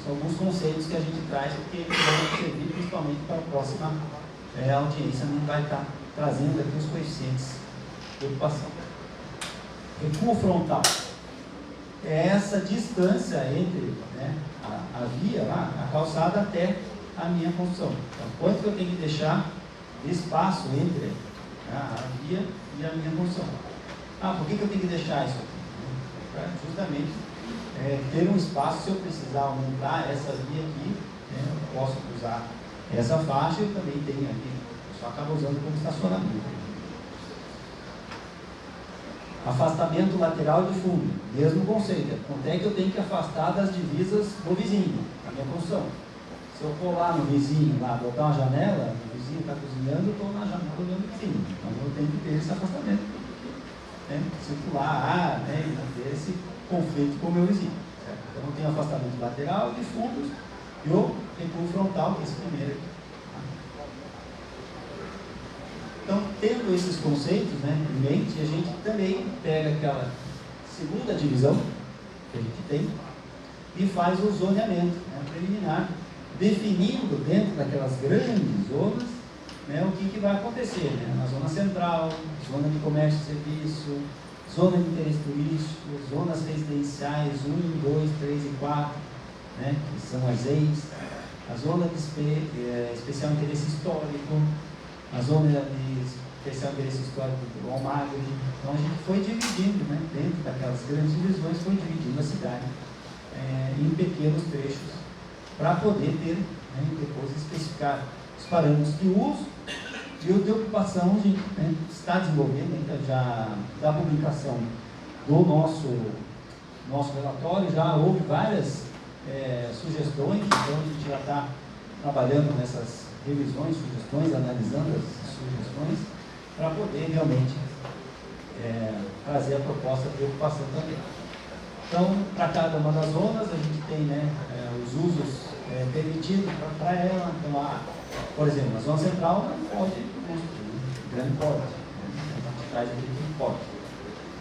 São alguns conceitos que a gente traz, porque eles vão servir principalmente para a próxima audiência, a gente vai estar trazendo aqui os coeficientes de ocupação. Recuo frontal é essa distância entre, né, a via lá, a calçada, até a minha construção. Então, quanto que eu tenho que deixar de espaço entre a via e a minha construção? Por que eu tenho que deixar isso aqui? Para justamente ter um espaço. Se eu precisar aumentar essa via aqui, né, eu posso usar essa faixa e também tem aqui, só acaba usando como estacionamento. Afastamento lateral de fundo, mesmo conceito. Quanto é que eu tenho que afastar das divisas do vizinho, da minha construção? Se eu for lá no vizinho, lá, botar uma janela, o vizinho está cozinhando, eu estou na janela do meu vizinho. Então eu tenho que ter esse afastamento, né? Circular ar, né? E não ter esse conflito com o meu vizinho. Certo? Então eu tenho afastamento lateral de fundos e o recuo frontal, que é esse primeiro aqui. Então, tendo esses conceitos, né, em mente, a gente também pega aquela segunda divisão que a gente tem e faz o zoneamento, né, preliminar, definindo dentro daquelas grandes zonas, né, o que vai acontecer, né, na zona central, zona de comércio e serviço, zona de interesse turístico, zonas residenciais 1, 2, 3 e 4, né, que são as EIs, a zona de especial interesse histórico, a zona de especial interesse histórico do Almagre. Então a gente foi dividindo, né, dentro daquelas grandes divisões, foi dividindo a cidade em pequenos trechos para poder ter, né, depois especificar os parâmetros de uso e o de ocupação. A gente, né, está desenvolvendo, então, já da publicação do nosso relatório, já houve várias sugestões, então a gente já está trabalhando nessas revisões, sugestões, analisando as sugestões, para poder realmente trazer a proposta de ocupação também. Então, para cada uma das zonas, a gente tem, né, os usos permitidos para ela. Então, por exemplo, na zona central não pode grande porte, a gente traz aqui que pode.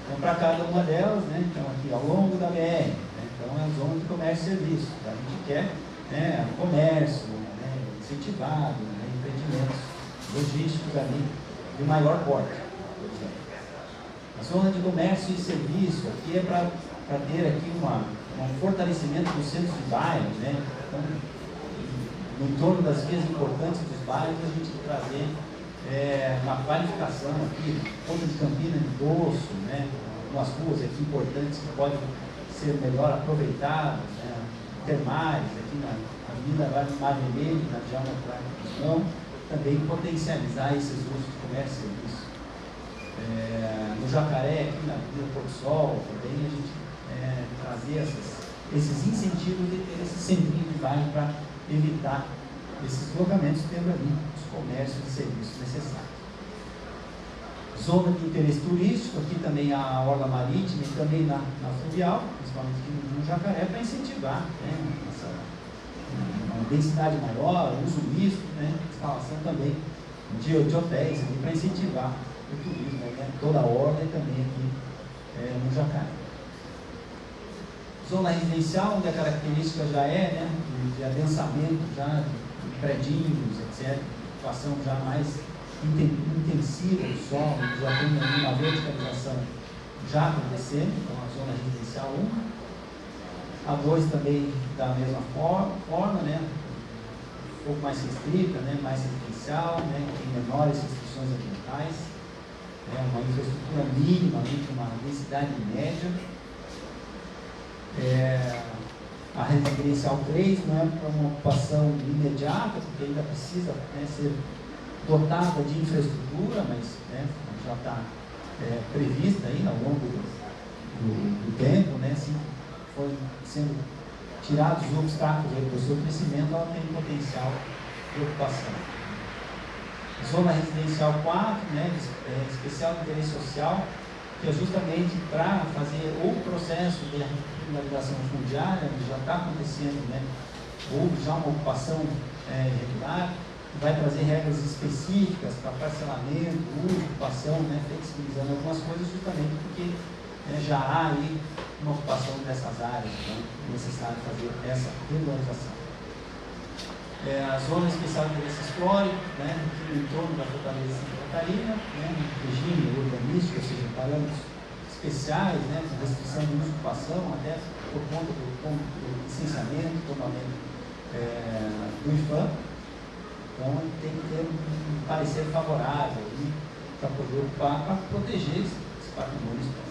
Então, para cada uma delas, né, então aqui ao longo da BR, né, então é a zona de comércio e serviço. Então, a gente quer, né, comércio, né, incentivado, né, empreendimentos logísticos ali de maior porte, por exemplo. A zona de comércio e serviço aqui é para ter aqui um fortalecimento dos centros de bairros, né? Então, no entorno das vias importantes dos bairros, a gente trazer uma qualificação aqui, Ponta de Campina de Doço, né? Umas ruas aqui importantes que podem ser melhor aproveitadas, né? Termares, aqui na Avenida Mar Vermelho, na Djalma Praia, também potencializar esses usos de comércio e serviço. No Jacaré, aqui na Avenida Porto Sol, também a gente trazer esses incentivos de ter esse centrinho de bairro para evitar esses deslocamentos, tendo ali os comércios e serviços necessários. Zona de interesse turístico, aqui também a orla marítima e também na fluvial, principalmente aqui no Jacaré, para incentivar, né, uma densidade maior, uso misto, né, instalação também de hotéis para incentivar o turismo, né? Toda a ordem também aqui no Jacaré. Zona residencial, onde a característica já é, né, de adensamento já de predinhos, etc. Ocupação já mais intensiva do solo, já tem uma verticalização já acontecendo, então a zona residencial 1. A 2 também da mesma forma, né, um pouco mais restrita, né, mais residencial, né, tem menores restrições ambientais, uma infraestrutura mínima, uma densidade média. A residencial 3 não é para uma ocupação imediata, porque ainda precisa, né, ser dotada de infraestrutura, mas, né, já está prevista aí ao longo do tempo, né, se for sendo tirados os obstáculos para o seu crescimento, ela tem potencial de ocupação. Zona residencial 4, né, especial de interesse social, que é justamente para fazer o processo de regularização fundiária, que já está acontecendo, né, ou já uma ocupação irregular, vai trazer regras específicas para parcelamento, uso, ocupação, né, flexibilizando algumas coisas, justamente porque já há aí uma ocupação dessas áreas, então é necessário fazer essa regularização. A zona especial de interesse histórico, né, no entorno da Fortaleza de Santa Catarina, né, regime urbanístico, ou seja, parâmetros especiais, né, com restrição de uso e ocupação, até por conta do licenciamento, totalmente do IFAM. Então, tem que ter um parecer favorável para poder ocupar, para proteger esse patrimônio histórico.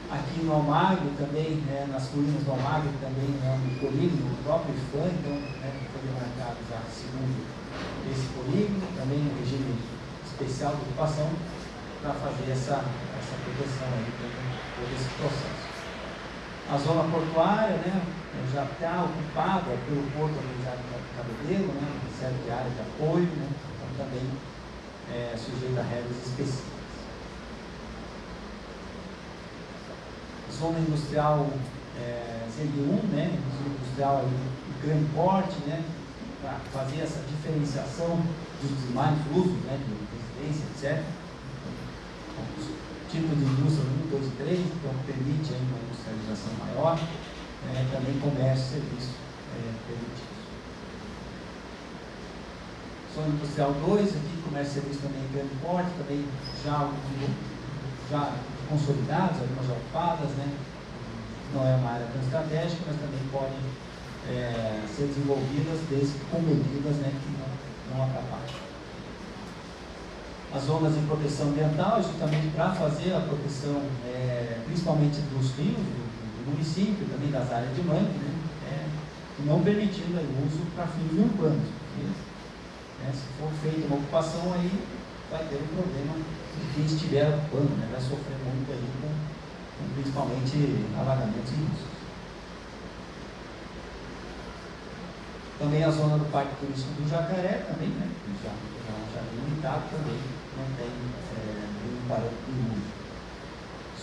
Aqui no Almagro também, né, nas ruínas do Almagro também no polígono do próprio IFAM, então, né, foi demarcado já segundo esse polígono, também um regime especial de ocupação para fazer essa proteção aí, todo esse processo. A zona portuária, né, já está ocupada pelo Porto Organizado de Cabedelo, né, uma série de áreas de apoio, né, então também sujeita a regras específicas. Zona industrial ZL1, né, industrial de grande porte, né, para fazer essa diferenciação dos demais usos, né, de residência, etc. Tipo de indústria 1, 2 e 3, então permite aí uma industrialização maior, também comércio e serviço permitido. Zona industrial 2, aqui comércio e serviço também em grande porte, também já consolidados, algumas já ocupadas, né? Não é uma área tão estratégica, mas também podem ser desenvolvidas desde com medidas, né, que não atrapalhem. As zonas de proteção ambiental, justamente para fazer a proteção, principalmente dos rios, do município, também das áreas de mangue, né, e não permitindo o uso para fins urbanos, porque se for feita uma ocupação aí, vai ter um problema de quem estiver ocupando, né, vai sofrer muito aí com principalmente alagamentos e riscos. Também a zona do Parque Turístico do Jacaré, também, né, já é limitado, também não tem nenhum parâmetro de uso.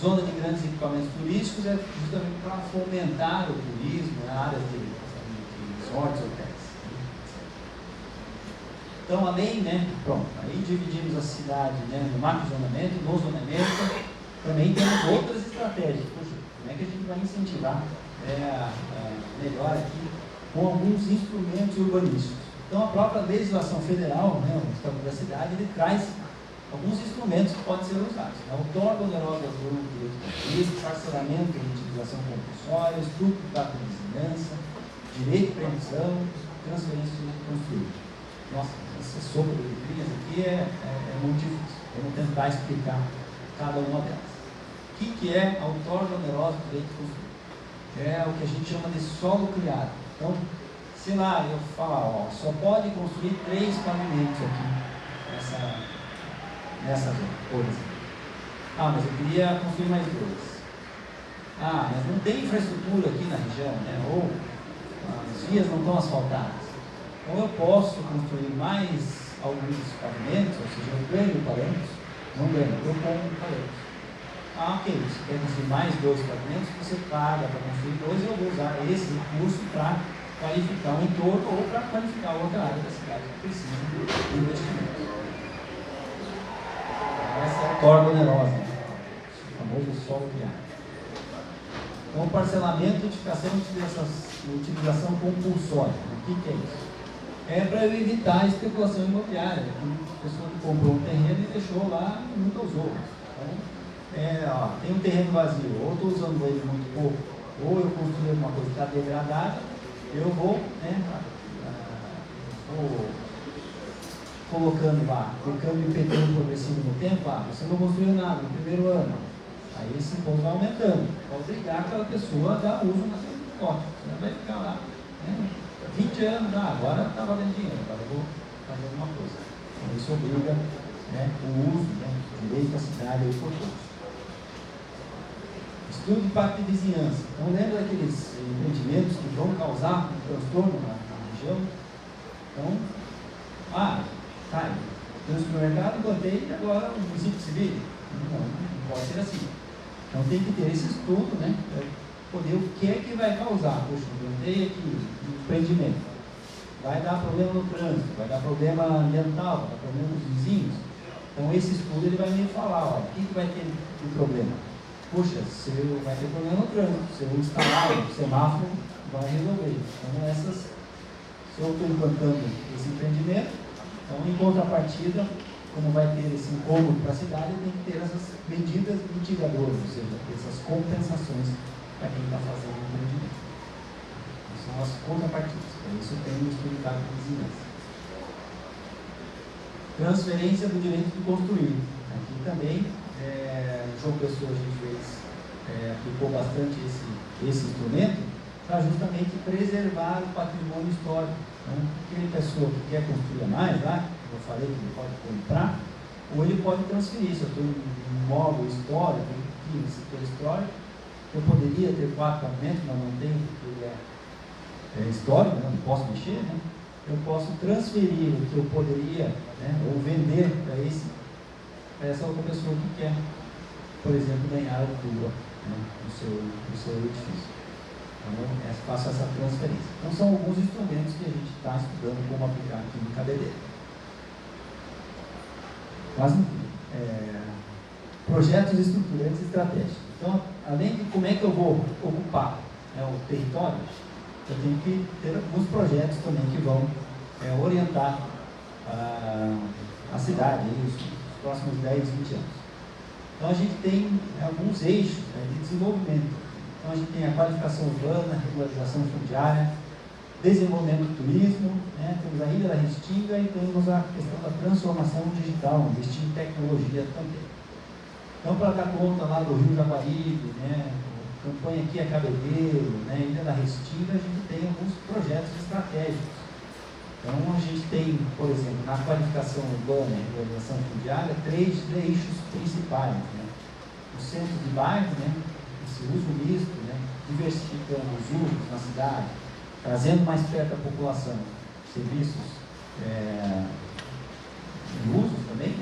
Zona de grandes equipamentos turísticos é justamente para fomentar o turismo, áreas de resorts, hotéis. Então, além, né, pronto, aí dividimos a cidade, né, no macro-zonamento, no zonamento, também temos outras estratégias. Poxa, como é que a gente vai incentivar melhor aqui com alguns instrumentos urbanísticos? Então, a própria legislação federal, né, o Estatuto da Cidade, ele traz alguns instrumentos que podem ser usados. Outorga onerosa do direito de conquista, parcelamento e utilização compulsória, estupro da vizinhança, direito de prevenção, transferência de construir. Nossa, essa sopa de letrinhas aqui é muito difícil. Vamos tentar explicar cada uma delas. O que é a outorga onerosa do direito de construir? É o que a gente chama de solo criado. Então, sei lá, eu falo, só pode construir 3 pavimentos aqui nessa zona, por exemplo. Mas eu queria construir mais 2. Mas não tem infraestrutura aqui na região, né? Ou as vias não estão asfaltadas. Então eu posso construir mais alguns pavimentos, ou seja, eu ganho parâmetros, não ganho, eu compro parâmetros. Ok, você quer construir mais 2 pavimentos, você paga para construir 2 e eu vou usar esse recurso para qualificar o entorno ou para qualificar outra área da cidade que precisa de investimento. Essa é a torre onerosa, o famoso solo criado. Então, parcelamento, edificação e utilização compulsória. O que é isso? É para evitar a especulação imobiliária. A pessoa que comprou um terreno e deixou lá e nunca usou. Então, tem um terreno vazio, ou estou usando ele muito pouco, ou eu construí alguma coisa que está degradada, eu vou colocando lá o câmbio IPTU progressivo no tempo. Você não construiu nada no primeiro ano. Aí esse imposto vai aumentando, vai obrigar aquela pessoa a dar uso naquele lote. Você vai ficar lá 20 anos, agora está valendo dinheiro, agora eu vou fazer alguma coisa. Então isso obriga o uso, o direito à cidade aí por todos. Estudo de impacto de vizinhança. Então lembra daqueles empreendimentos que vão causar um transtorno na região? Então, tem um supermercado, botei e agora o município se vira. Não pode ser assim. Então tem que ter esse estudo, para poder o que é que vai causar. Poxa, eu botei aqui um empreendimento. Vai dar problema no trânsito, vai dar problema ambiental, vai dar problema nos vizinhos. Então esse estudo ele vai me falar, o que vai ter de problema? Poxa, se vai ter problema no trânsito, se eu instalar o semáforo, vai resolver. Então se eu estou implantando esse empreendimento, então em contrapartida, como vai ter esse incômodo para a cidade, tem que ter essas medidas mitigadoras, ou seja, essas compensações para quem está fazendo o empreendimento. São as contrapartidas, para isso tem o estudo de impacto de vizinhança. Transferência do direito de construir. Aqui também, João Pessoa, a gente aplicou bastante esse instrumento para justamente preservar o patrimônio histórico. Então, aquele pessoa que quer construir mais lá, eu falei que ele pode comprar, ou ele pode transferir. Se eu tenho um imóvel histórico, aqui no setor histórico, eu poderia ter 4 pavimentos, mas não tenho, porque ele é histórico, não posso mexer, eu posso transferir o que eu poderia, ou vender para essa outra pessoa que quer, por exemplo, ganhar altura no seu edifício. Então, eu faço essa transferência. Então, são alguns instrumentos que a gente está estudando como aplicar aqui no KBD. Mas, projetos estruturantes estratégicos. Então, além de como é que eu vou ocupar o território, eu tenho que ter alguns projetos também que vão orientar a cidade nos próximos 10, 20 anos. Então, a gente tem alguns eixos de desenvolvimento. Então, a gente tem a qualificação urbana, regularização fundiária, desenvolvimento do turismo, temos a Ilha da Restinga e temos a questão da transformação digital, investir em tecnologia também. Então, para dar conta lá do Rio Jaguaribe, campanha aqui é Cabeleiro, Ilha da Restinga, a gente tem alguns projetos estratégicos. Então, a gente tem, por exemplo, na qualificação urbana e regularização fundiária, 3 eixos principais. O centro de bairro, esse uso misto, diversificando os usos na cidade, trazendo mais perto da população serviços e usos também,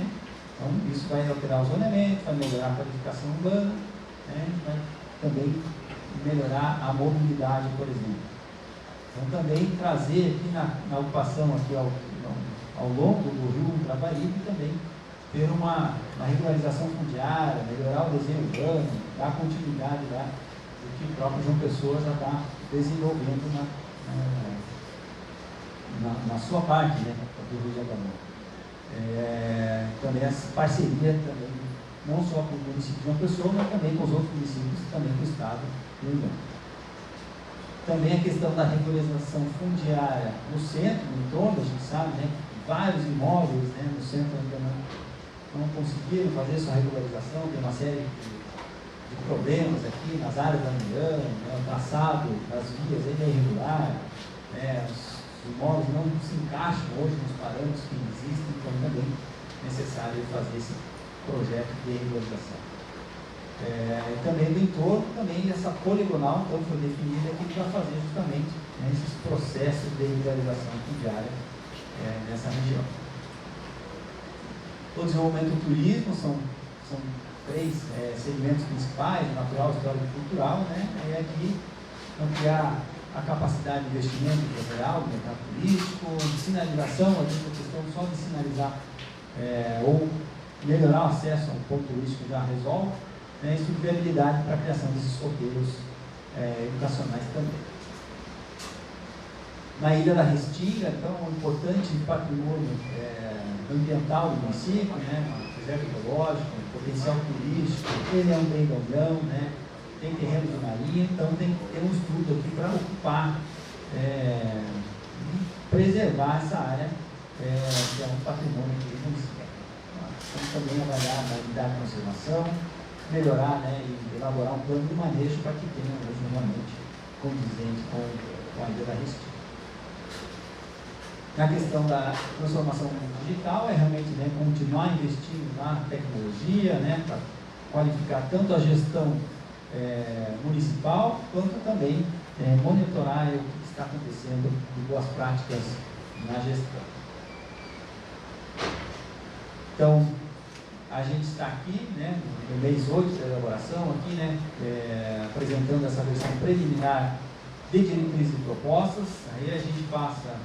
Então, isso vai alterar o zoneamento, vai melhorar a qualificação urbana, vai também melhorar a mobilidade, por exemplo. Então, também trazer aqui na ocupação aqui ao longo do Rio Jaguaribe também ter uma regularização fundiária, melhorar o desenho urbano, dar continuidade lá do que o próprio João Pessoa já está desenvolvendo na sua parte, do Rio de Janeiro. Também essa parceria também, não só com o município de João Pessoa, mas também com os outros municípios, também com o Estado do Rio de Janeiro. Também a questão da regularização fundiária no centro, no entorno, a gente sabe, vários imóveis no centro ainda não conseguiram fazer sua regularização, tem uma série de problemas aqui nas áreas da União, o traçado das vias ainda é irregular, os imóveis não se encaixam hoje nos parâmetros que existem, então também é necessário fazer esse projeto de regularização. E também do entorno, também essa poligonal, então foi definida aqui para fazer justamente esses processos de regularização fundiária nessa região. O desenvolvimento do turismo são 3 segmentos principais: natural, histórico e cultural, e aqui ampliar a capacidade de investimento empresarial no mercado turístico, sinalização, às vezes a questão só de sinalizar ou melhorar o acesso a um ponto turístico já resolve, né, e viabilidade para a criação desses roteiros educacionais também. Na Ilha da Restinga, então, um importante patrimônio ambiental do município, né, uma reserva ecológica, um potencial turístico, ele é um bem da União, né, tem terreno de marinha, então tem que ter um estudo aqui para ocupar e preservar essa área, que é um patrimônio aqui do município. Vamos também avaliar a unidade de conservação, melhorar, né, e elaborar um plano de manejo para que tenha um uso realmente condizente com a Ilha da Restinga. Na questão da transformação digital, é realmente, né, continuar investindo na tecnologia, né, para qualificar tanto a gestão municipal, quanto também monitorar o que está acontecendo de boas práticas na gestão. Então, a gente está aqui, né, no mês 8 da elaboração, aqui, né, apresentando essa versão preliminar de diretrizes e propostas. Aí a gente passa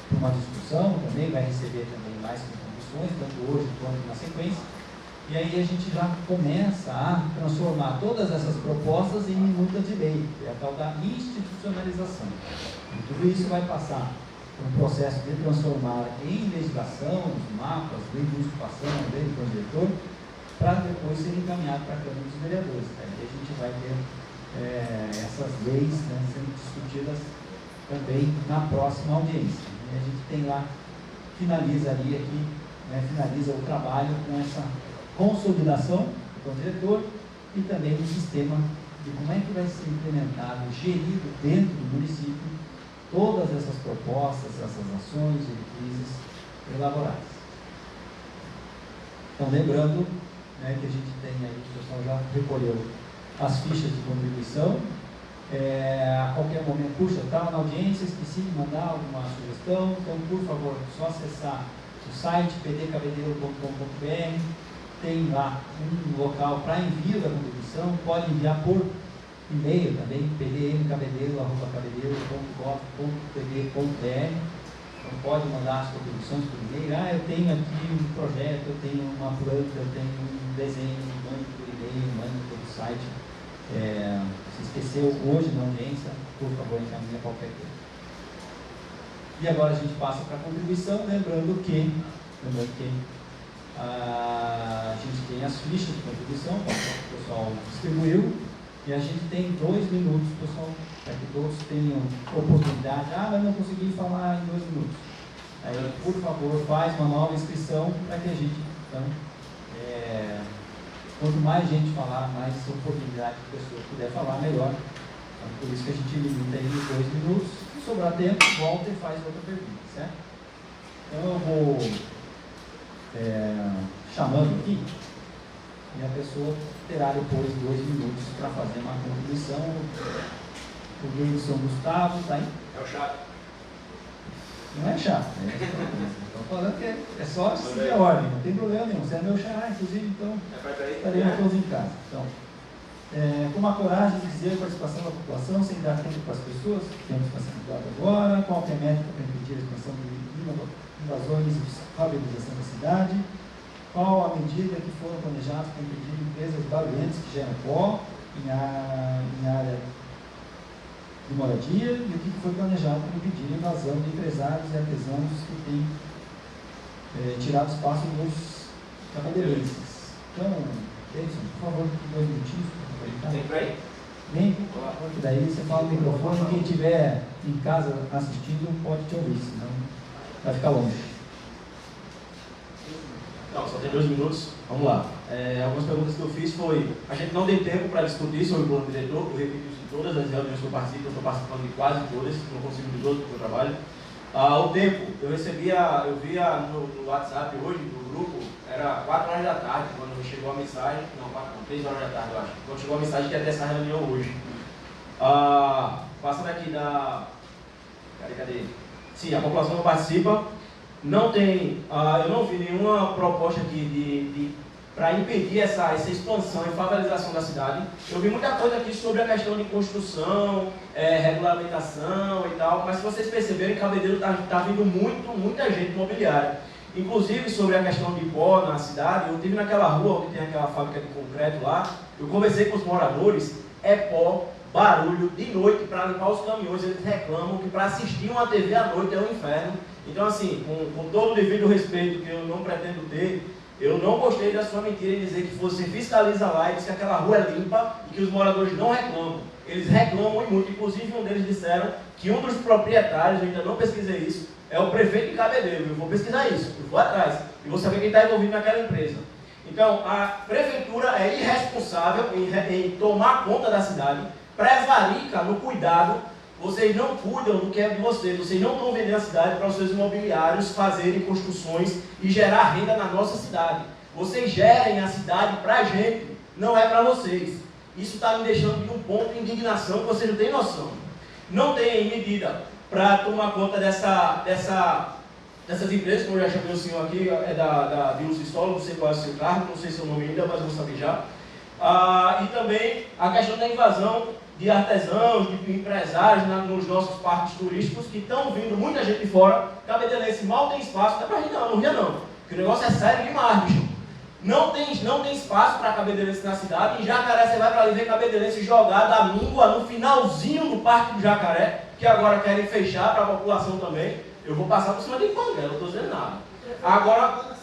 por uma discussão, também vai receber também mais contribuições, tanto hoje quanto na sequência. E aí a gente já começa a transformar todas essas propostas em minutas de lei, que é a tal da institucionalização. E tudo isso vai passar por um processo de transformar em legislação, os mapas, lei de usucapião, lei do plano diretor, para depois ser encaminhado para a Câmara dos Vereadores. Aí a gente vai ter essas leis, né, sendo discutidas também na próxima audiência. E a gente tem lá, finaliza o trabalho com essa consolidação do plano diretor e também do sistema de como é que vai ser implementado, gerido dentro do município todas essas propostas, essas ações, diretrizes elaboradas. Então, lembrando, né, que a gente tem aí, o pessoal já recolheu as fichas de contribuição. A qualquer momento, puxa, estava na audiência, esqueci de mandar alguma sugestão, então, por favor, só acessar o site pdcabedeiro.com.br, tem lá um local para envio da contribuição, pode enviar por e-mail também, pdmcabedeiro@cabedeiro.gov.br. Então pode mandar as contribuições por e-mail. Eu tenho aqui um projeto, eu tenho uma planta, eu tenho um desenho, mande por e-mail, mande pelo site. Se esqueceu hoje na audiência, por favor, encaminhe qualquer coisa. E agora a gente passa para a contribuição, lembrando que a gente tem as fichas de contribuição, que o pessoal distribuiu, e a gente tem 2 minutos, pessoal, para que todos tenham oportunidade. Mas não consegui falar em 2 minutos. Aí, por favor, faz uma nova inscrição para que a gente, então, quanto mais gente falar, mais oportunidade de pessoa puder falar, melhor. Então, por isso que a gente limita aí os 2 minutos. Se sobrar tempo, volta e faz outra pergunta, certo? Então eu vou chamando aqui, e a pessoa terá depois 2 minutos para fazer uma contribuição. O Luiz São Gustavo está aí?
É o chato.
Não é chato, né? Estou falando que é só seguir a ordem, não tem problema nenhum. Você é meu xará, inclusive, então estaremos todos em casa. Então, com a coragem de dizer a participação da população sem dar tempo para as pessoas, temos que ser cuidado agora, qual é a métrica para impedir a expansão de invasões e desestabilização da cidade, qual a medida que foram planejadas para impedir empresas barulhentas que geram pó em área de moradia, e o que foi planejado para impedir a invasão de empresários e artesãos que têm tirado espaço dos cabeleireiros. Então, Edson, por favor, 2 minutinhos.
Tem para aí?
Vem, daí você fala no microfone, quem estiver em casa assistindo pode te ouvir, senão vai ficar longe.
Não, só tem 2 minutos. Vamos lá. Algumas perguntas que eu fiz foi: a gente não tem tempo para discutir sobre o plano diretor, eu repito isso em todas as reuniões que eu participo, eu estou participando de quase todas, não consigo de todas porque eu trabalho. O tempo, eu via no WhatsApp hoje, do grupo, era 4 horas da tarde, quando chegou a mensagem, 3 horas da tarde, eu acho, quando chegou a mensagem que ia ter essa reunião hoje. Passando aqui cadê? Sim, a população não participa, não tem, eu não vi nenhuma proposta aqui de para impedir essa expansão e favelização da cidade. Eu vi muita coisa aqui sobre a questão de construção, regulamentação e tal, mas se vocês perceberem, Cabedelo está vindo muita gente imobiliária. Inclusive, sobre a questão de pó na cidade, eu estive naquela rua onde tem aquela fábrica de concreto lá, eu conversei com os moradores, é pó, barulho, de noite, para limpar os caminhões, eles reclamam que para assistir uma TV à noite é um inferno. Então, assim, com todo o devido respeito que eu não pretendo ter, eu não gostei da sua mentira em dizer que você fiscaliza lá e diz que aquela rua é limpa e que os moradores não reclamam. Eles reclamam e muito, inclusive um deles disseram que um dos proprietários, eu ainda não pesquisei isso, é o prefeito de Cabedelo. Eu vou pesquisar isso, eu vou atrás e vou saber quem está envolvido naquela empresa. Então, a prefeitura é irresponsável em tomar conta da cidade, prevarica no cuidado. Vocês não cuidam do que é de vocês não estão vendendo a cidade para os seus imobiliários fazerem construções e gerar renda na nossa cidade. Vocês gerem a cidade para a gente, não é para vocês. Isso está me deixando em um ponto de indignação que vocês não têm noção. Não tem medida para tomar conta dessas empresas, como eu já chamei o senhor aqui, é da Vilus Solo, não sei qual é o seu cargo, não sei seu nome ainda, mas eu vou saber já. E também a questão da invasão de artesãos, de empresários nos nossos parques turísticos, que estão vindo muita gente de fora. Cabedelense mal tem espaço, não é para rir não ria não, porque o negócio é sério demais, bicho. Não tem espaço para Cabedelense na cidade. Em Jacaré você vai para ali ver Cabedelense jogado à míngua no finalzinho do Parque do Jacaré, que agora querem fechar para a população também. Eu vou passar por cima de Ipanguera, não estou dizendo nada. Agora,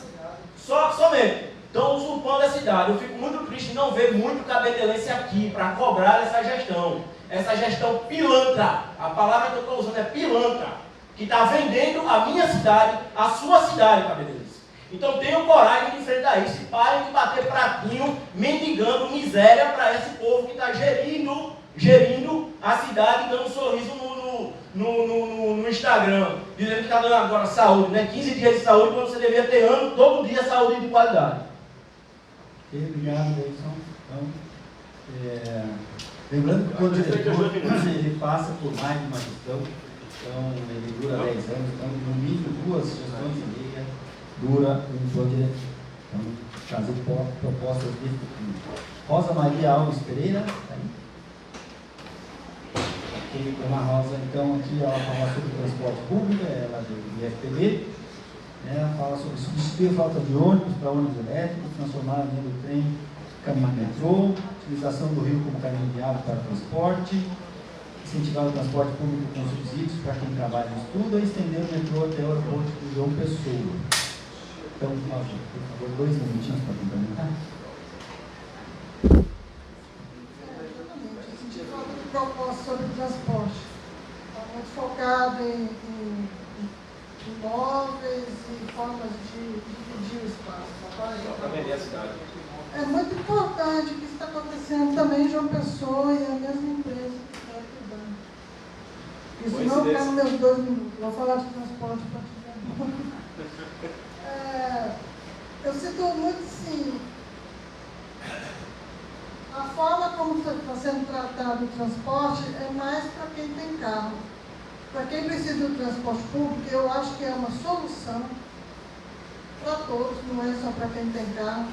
somente. Estão usurpando a cidade. Eu fico muito triste em não ver muito Cabedelense aqui para cobrar essa gestão. Essa gestão pilantra. A palavra que eu estou usando é pilantra. Que está vendendo a minha cidade, a sua cidade, Cabedelense. Então tenham coragem de enfrentar isso e parem de bater pratinho, mendigando miséria para esse povo que está gerindo a cidade, dando um sorriso no Instagram, dizendo que está dando agora saúde, né? 15 dias de saúde, quando você deveria ter todo dia saúde de qualidade.
Obrigado, Deison. Então, lembrando que o diretor ele passa por mais de uma gestão, então ele dura 10 anos, então no mínimo 2 gestões e meia dura um diretor. Então, fazer propostas de futuro. Rosa Maria Alves Pereira, tá aí? Aqui, Dona Rosa, então aqui ela fala sobre transporte público, ela é do IFPB. Ela fala sobre substituir a falta de ônibus para ônibus elétricos, transformar a linha do trem em caminho metrô, utilização do rio como caminho viável para transporte, incentivar o transporte público com subsídios para quem trabalha e estuda e estender o metrô até o aeroporto de João Pessoa. Então, por favor, 2 minutinhos para complementar.
Exatamente, eu senti falta de proposta sobre o transporte. Está muito focado em imóveis e formas de dividir o espaço.
Para vender a cidade.
É muito importante que isso está acontecendo também em João Pessoa e a mesma empresa que está ajudando. Isso não está nos meus 2 minutos. Vou falar de transporte para te eu sinto muito, sim, a forma como está sendo tratado o transporte é mais para quem tem carro. Para quem precisa do transporte público, eu acho que é uma solução para todos, não é só para quem tem carro.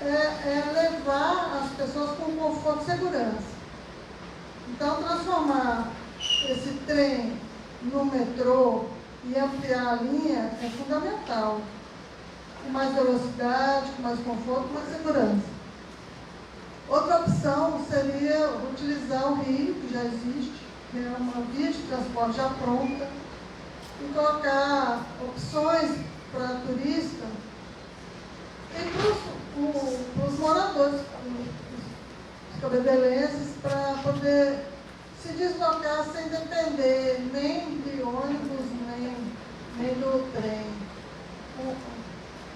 É levar as pessoas com conforto e segurança. Então, transformar esse trem no metrô e ampliar a linha é fundamental. Com mais velocidade, com mais conforto, com mais segurança. Outra opção seria utilizar o rio, que já existe, que é uma via de transporte já pronta, e colocar opções para turista e para os moradores, os cabedelenses, para poder se deslocar sem depender nem de ônibus, nem do trem.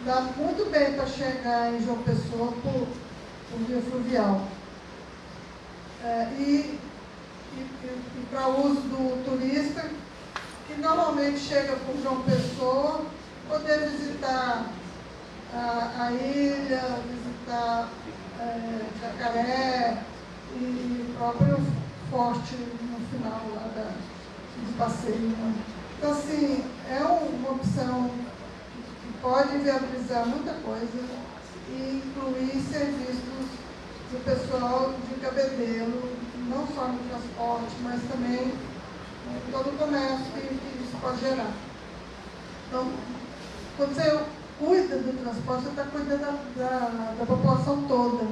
Dá muito bem para chegar em João Pessoa por via fluvial. E para uso do turista, que normalmente chega por João Pessoa, poder visitar a ilha, visitar Jacaré e o próprio forte no final lá do passeio. Então, assim, é uma opção que pode viabilizar muita coisa do pessoal de Cabedelo, não só no transporte, mas também em todo o comércio que isso pode gerar. Então, quando você cuida do transporte, você está cuidando da população toda.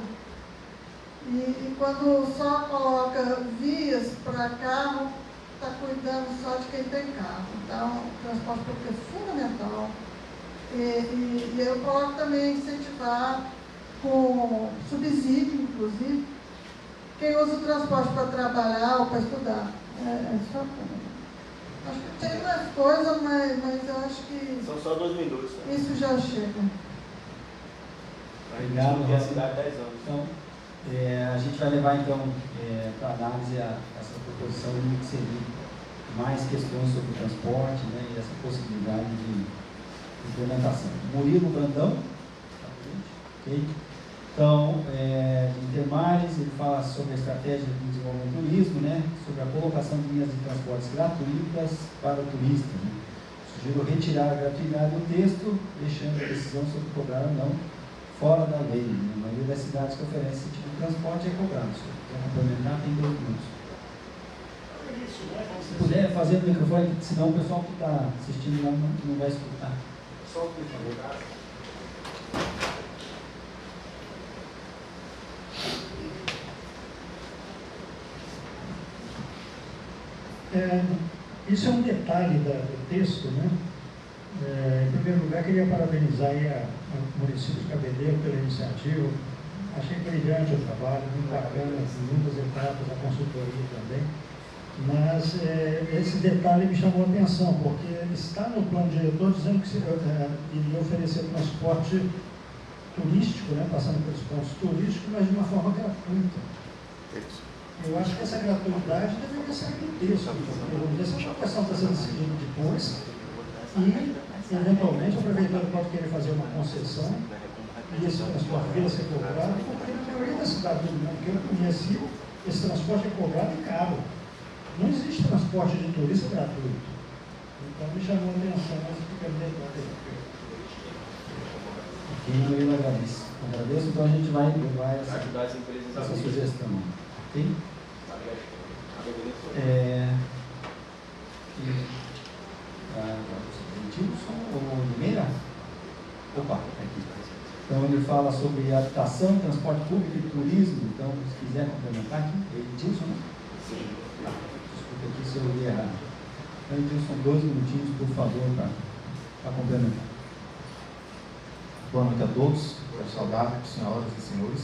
E quando só coloca vias para carro, está cuidando só de quem tem carro. Então, o transporte público é fundamental. E eu coloco também incentivar com subsídio, inclusive, quem usa o transporte para trabalhar ou para estudar. Só, acho que tem mais coisa, mas eu acho que
São só 2 minutos. Né?
isso já chega.
Obrigado,
A cidade 10 anos.
Então, a gente vai levar então para análise essa proposição de inserir mais questões sobre o transporte, né, e essa possibilidade de implementação. Murilo Brandão, ok? Então, de Intermares, ele fala sobre a estratégia de desenvolvimento do turismo, né, sobre a colocação de linhas de transportes gratuitas para o turista. Né. Sugiro retirar a gratuidade do texto, deixando a decisão sobre cobrar ou não fora da lei. Né. A maioria das cidades que oferecem esse tipo de transporte é cobrado. Se quer complementar, tem 2 minutos. Se puder fazer no microfone, senão o pessoal que está assistindo não vai escutar.
Só por favor.
Isso é um detalhe do texto, né? Em primeiro lugar, queria parabenizar aí o município de Cabedelo pela iniciativa. Achei brilhante o trabalho, muito bacana, em muitas etapas, a consultoria também. Mas esse detalhe me chamou a atenção, porque está no plano diretor dizendo que iria oferecer transporte turístico, né? Passando pelos pontos turísticos, mas de uma forma gratuita. Eu acho que essa gratuidade deveria ser no texto, porque essa é uma questão que está sendo decidida depois e, eventualmente, o prefeitura pode querer fazer uma concessão e esse transporte vir a ser cobrado, porque na maioria das cidades do mundo que eu conheci, esse transporte é cobrado e caro. Não existe transporte de turista gratuito. Então, me chamou a atenção esse pequeno detalhe.
Ok, eu agradeço. Então, a gente vai levar
Ajudar as empresas a
essa
abrir.
sugestão. Ok? Edilson ou Limeira? Opa, aqui. Então ele fala sobre habitação, transporte público e turismo. Então, se quiser complementar aqui, Edilson, né?
Sim.
Desculpa aqui se eu li errado. Então, Edilson, 2 minutinhos, por favor, para complementar.
Boa noite a todos, quero saudar, senhoras e senhores.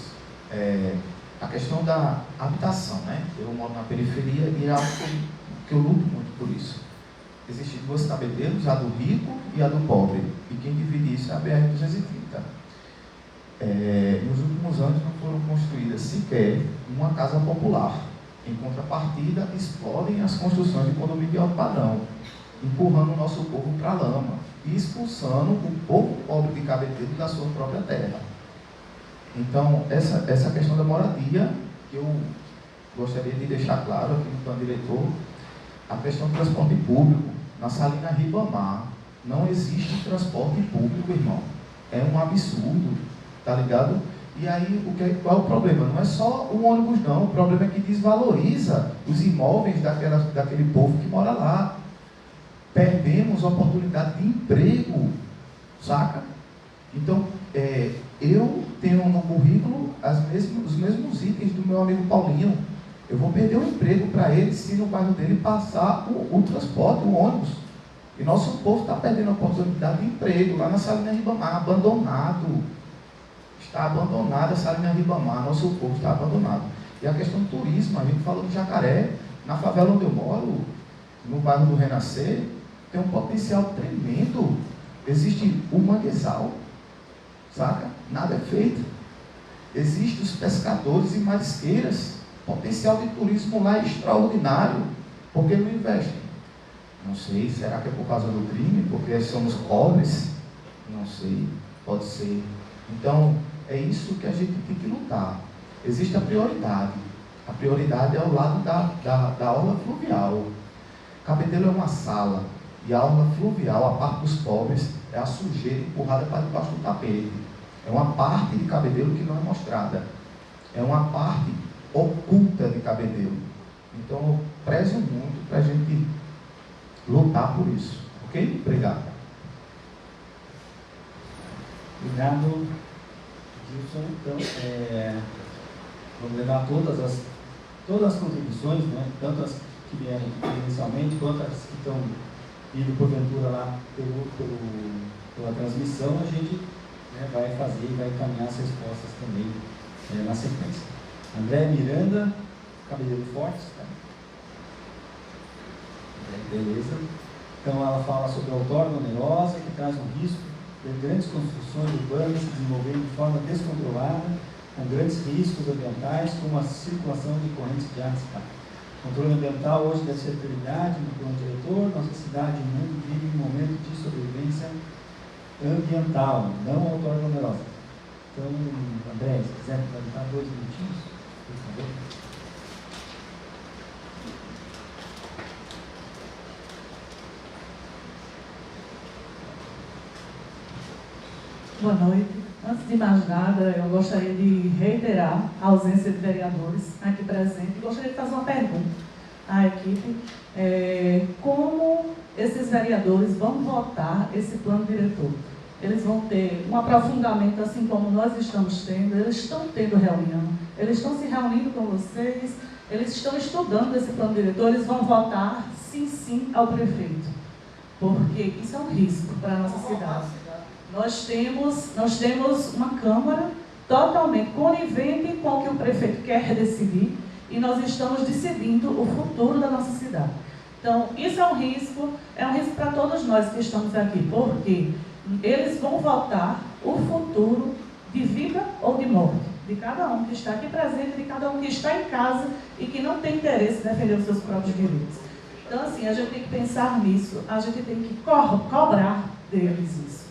A questão da habitação, né? Eu moro na periferia e é algo que eu luto muito por isso. Existem 2 cabeleiros, a do rico e a do pobre, e quem divide isso é a BR-230. Nos últimos anos não foram construídas sequer uma casa popular. Em contrapartida, explodem as construções de condomínio de alto padrão, empurrando o nosso povo para a lama e expulsando o povo pobre de Cabedelo da sua própria terra. Então, essa questão da moradia, que eu gostaria de deixar claro aqui no plano diretor, a questão do transporte público. Na Salina Ribamar, não existe transporte público, irmão. É um absurdo, tá ligado? E aí, qual é o problema? Não é só o ônibus, não. O problema é que desvaloriza os imóveis daquele povo que mora lá. Perdemos a oportunidade de emprego, saca? Então, eu tenho no currículo os mesmos itens do meu amigo Paulinho. Eu vou perder o emprego para ele se no bairro dele passar o transporte, o ônibus. E nosso povo está perdendo a oportunidade de emprego lá na Salina Ribamar, abandonado. Está abandonada a Salina Ribamar, nosso povo está abandonado. E a questão do turismo, a gente falou de Jacaré, na favela onde eu moro, no bairro do Renascer, tem um potencial tremendo. Existe o manguezal, saca? Nada é feito. Existem os pescadores e marisqueiras. O potencial de turismo lá é extraordinário. Por que não investem? Não sei, será que é por causa do crime? Porque somos pobres? Não sei, pode ser. Então, é isso que a gente tem que lutar. Existe a prioridade. A prioridade é ao lado da orla fluvial. Cabedelo é uma sala. E a orla fluvial, a parte dos pobres, é a sujeira empurrada para debaixo do tapete. É uma parte de Cabedelo que não é mostrada. é uma parte oculta de Cabedelo. Então, eu prezo muito para a gente lutar por isso. Ok? Obrigado.
Obrigado, Gilson. Então, vamos levar todas as contribuições, né? Tanto as que vierem inicialmente, quanto as que estão indo porventura lá pela transmissão, a gente, né, vai fazer e vai encaminhar as respostas também na sequência. André Miranda, Cabedelo Fortes, tá? Beleza. Então ela fala sobre a outorga onerosa, que traz um risco de grandes construções urbanas se desenvolverem de forma descontrolada, com grandes riscos ambientais, como a circulação de correntes de água escassa. O controle ambiental hoje deve ser prioridade no plano diretor. Nossa cidade e o mundo vivem um momento de sobrevivência ambiental, não outorga onerosa. Então, André, se quiser perguntar 2 minutinhos, por favor.
Boa noite. Antes de mais nada, eu gostaria de reiterar a ausência de vereadores aqui presentes. Gostaria de fazer uma pergunta à equipe. Como esses vereadores vão votar esse plano diretor? Eles vão ter um aprofundamento, assim como nós estamos tendo, eles estão tendo reunião, eles estão se reunindo com vocês, eles estão estudando esse plano diretor, eles vão votar sim ao prefeito, porque isso é um risco para a nossa cidade. Nós temos uma Câmara totalmente conivente com o que o prefeito quer decidir e nós estamos decidindo o futuro da nossa cidade. Então, isso é um risco para todos nós que estamos aqui, porque eles vão votar o futuro de vida ou de morte, de cada um que está aqui presente, de cada um que está em casa e que não tem interesse em defender os seus próprios direitos. Então, assim, a gente tem que pensar nisso, a gente tem que cobrar deles isso.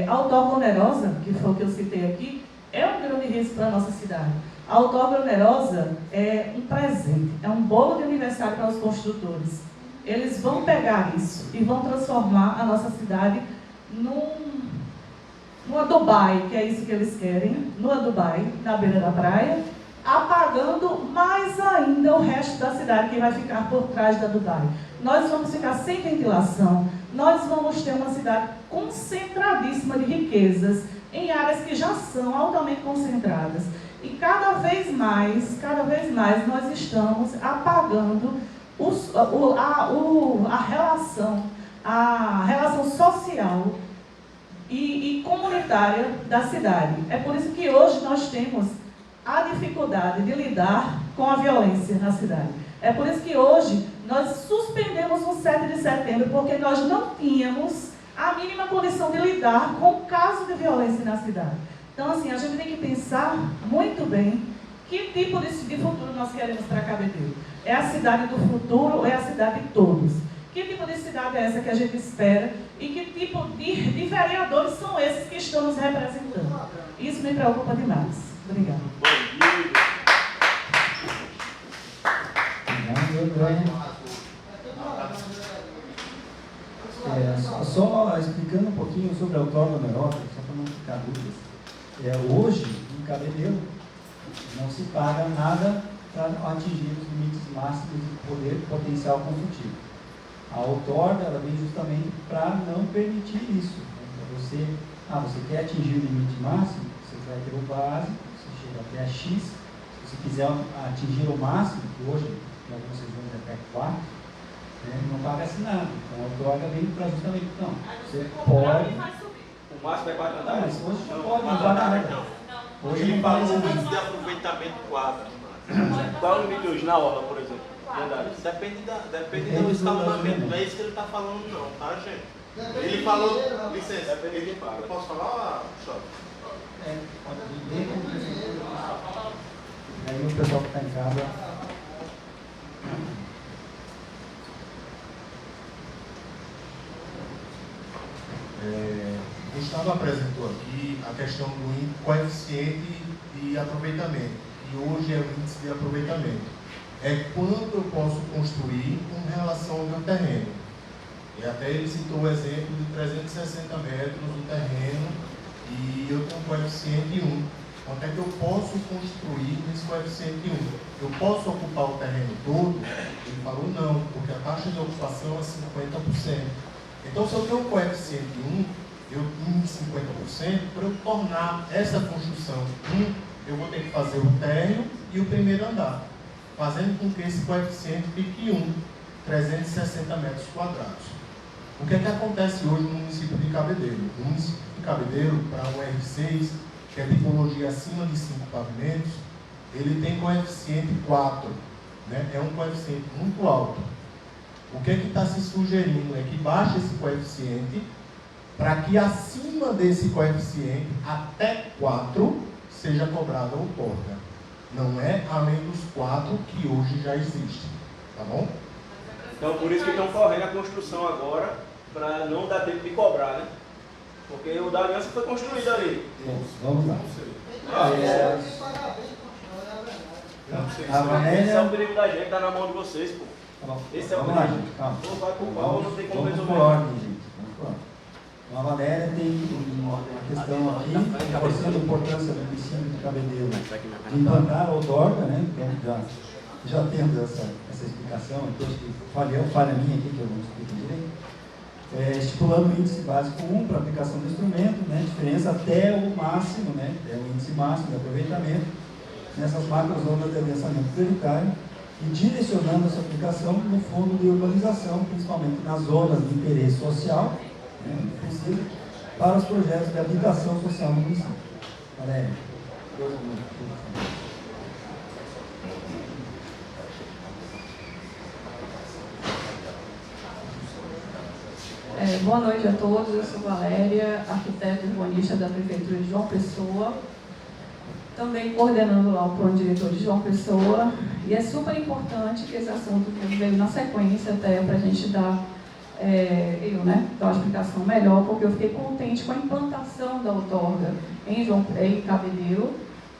A outorga onerosa, que foi o que eu citei aqui, é um grande risco para a nossa cidade. A outorga onerosa é um presente, é um bolo de aniversário para os construtores. Eles vão pegar isso e vão transformar a nossa cidade numa Dubai, que é isso que eles querem, numa Dubai, na beira da praia, apagando mais ainda o resto da cidade que vai ficar por trás da Dubai. Nós vamos ficar sem ventilação, nós vamos ter uma cidade concentradíssima de riquezas, em áreas que já são altamente concentradas. E cada vez mais nós estamos apagando a relação social e comunitária da cidade. É por isso que hoje nós temos a dificuldade de lidar com a violência na cidade. É por isso que hoje nós suspendemos o 7 de setembro, porque nós não tínhamos a mínima condição de lidar com o caso de violência na cidade. Então, assim, a gente tem que pensar muito bem que tipo de futuro nós queremos para Cabedelo. É a cidade do futuro ou é a cidade de todos? Que tipo de cidade é essa que a gente espera e que tipo de vereadores são esses que estão nos representando? Isso me preocupa demais. Obrigada.
Só explicando um pouquinho sobre a outorga onerosa, só para não ficar dúvidas. Hoje, em Cabedelo, não se paga nada para atingir os limites máximos de poder potencial construtivo. A outorga ela vem justamente para não permitir isso. Você quer atingir o limite máximo, você vai ter o básico, você chega até a X. Se você quiser atingir o máximo, que hoje em algumas regiões é até 4, não paga-se nada. Então a outorga vem para justamente, não, você pode...
O máximo é 4 andares?
Mas hoje não pode, não paga nada. Hoje
Ele
não
fala
paga
o limite
nada.
de aproveitamento 4. Qual é o limite hoje na orla, por exemplo? De andares?
Depende do escalonamento, não é isso que ele está falando não, tá, gente? Ele falou, licença, eu posso falar, Chove?
Pode ler como prefeitura. Aí o pessoal que está em casa.
Gustavo apresentou aqui a questão do coeficiente de aproveitamento, e hoje é o índice de aproveitamento. É quanto eu posso construir com relação ao meu terreno. E até ele citou o exemplo de 360 metros do terreno e eu tenho um coeficiente de 1. quanto é que eu posso construir nesse coeficiente 1. Eu posso ocupar o terreno todo? Ele falou não, porque a taxa de ocupação é 50%. Então, se eu tenho um coeficiente 1, eu em 50%, para eu tornar essa construção 1, eu vou ter que fazer o térreo e o primeiro andar, fazendo com que esse coeficiente fique 1, 360 metros quadrados. O que é que acontece hoje no município de Cabedelo? No município de Cabedelo, para o R6, que é tipologia acima de 5 pavimentos, ele tem coeficiente 4, né? É um coeficiente muito alto. O que é que está se sugerindo? É que baixe esse coeficiente para que acima desse coeficiente, até 4, seja cobrada a outorga. Não é além dos 4 que hoje já existe. Tá bom?
Então, por isso que estão correndo a construção agora, para não dar tempo de cobrar, né? Porque o da aliança foi construído ali.
Vamos lá.
A Valéria... Esse é o perigo da gente, está na mão de vocês, pô. Esse é o
Vamos lá,
perigo.
gente, calma.
Ou vai pro pau, não tem como
Vamos
resolver.
por ordem, gente. Vamos por ordem. Então, a Valéria tem uma questão aqui, reforçando a importância do município de Cabedelo de implantar a outorga, né? Então, já tendo essa explicação, então acho que falha minha aqui, que eu não explico direito. Estipulando o índice básico 1 para aplicação do instrumento, né? Diferença até o máximo, né? Até o índice máximo de aproveitamento nessas macrozonas de adensamento prioritário e direcionando essa aplicação no fundo de urbanização, principalmente nas zonas de interesse social, né? Possível, para os projetos de habitação social no município. Valéria, 2 minutos.
Boa noite a todos, eu sou Valéria, arquiteta urbanista da Prefeitura de João Pessoa, também coordenando lá o plano diretor de João Pessoa, e é super importante que esse assunto veio na sequência até para a gente dar, dar uma explicação melhor, porque eu fiquei contente com a implantação da outorga em Cabedelo,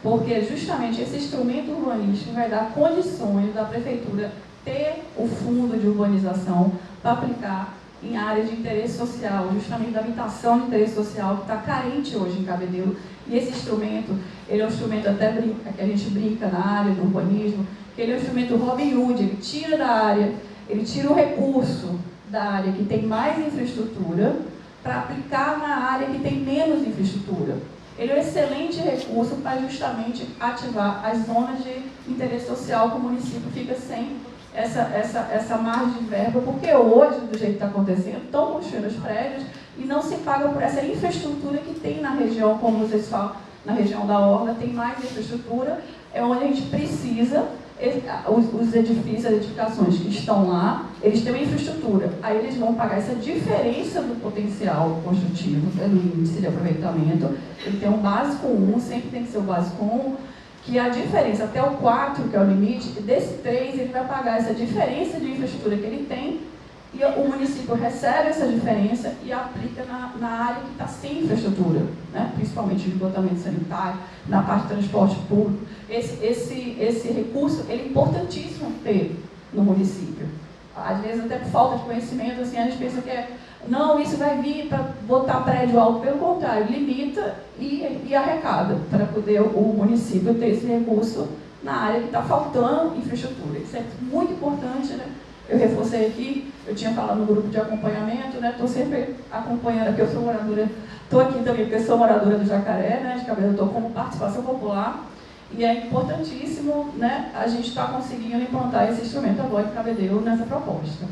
porque justamente esse instrumento urbanístico vai dar condições da Prefeitura ter o fundo de urbanização para aplicar em áreas de interesse social, justamente da habitação de interesse social, que está carente hoje em Cabedelo. E esse instrumento, ele é um instrumento até que a gente brinca na área do urbanismo, que ele é um instrumento Robin Hood, ele tira da área, ele tira o recurso da área que tem mais infraestrutura para aplicar na área que tem menos infraestrutura. Ele é um excelente recurso para justamente ativar as zonas de interesse social que o município fica sem essa margem de verba, porque hoje, do jeito que está acontecendo, estão construindo os prédios e não se paga por essa infraestrutura que tem na região, como vocês falam, na região da Orla, tem mais infraestrutura, é onde a gente precisa, os edifícios, as edificações que estão lá, eles têm uma infraestrutura, aí eles vão pagar essa diferença do potencial construtivo, pelo índice de aproveitamento, ele tem um básico 1, sempre tem que ser o básico 1, que a diferença até o 4, que é o limite, desse 3 ele vai pagar essa diferença de infraestrutura que ele tem e o município recebe essa diferença e aplica na área que está sem infraestrutura, né? Principalmente de esgotamento sanitário, na parte de transporte público. Esse recurso ele é importantíssimo ter no município. Às vezes até por falta de conhecimento, assim, a gente pensa que não, isso vai vir para botar prédio alto, pelo contrário, limita e arrecada para poder o município ter esse recurso na área que está faltando infraestrutura. Isso é muito importante, né? Eu reforcei aqui, eu tinha falado no grupo de acompanhamento, né? Estou sempre acompanhando, porque eu sou moradora, estou aqui também porque eu sou moradora do Jacaré, né? De Cabedelo, estou como participação popular, e é importantíssimo, né? A gente está conseguindo implantar esse instrumento agora em Cabedelo nessa proposta.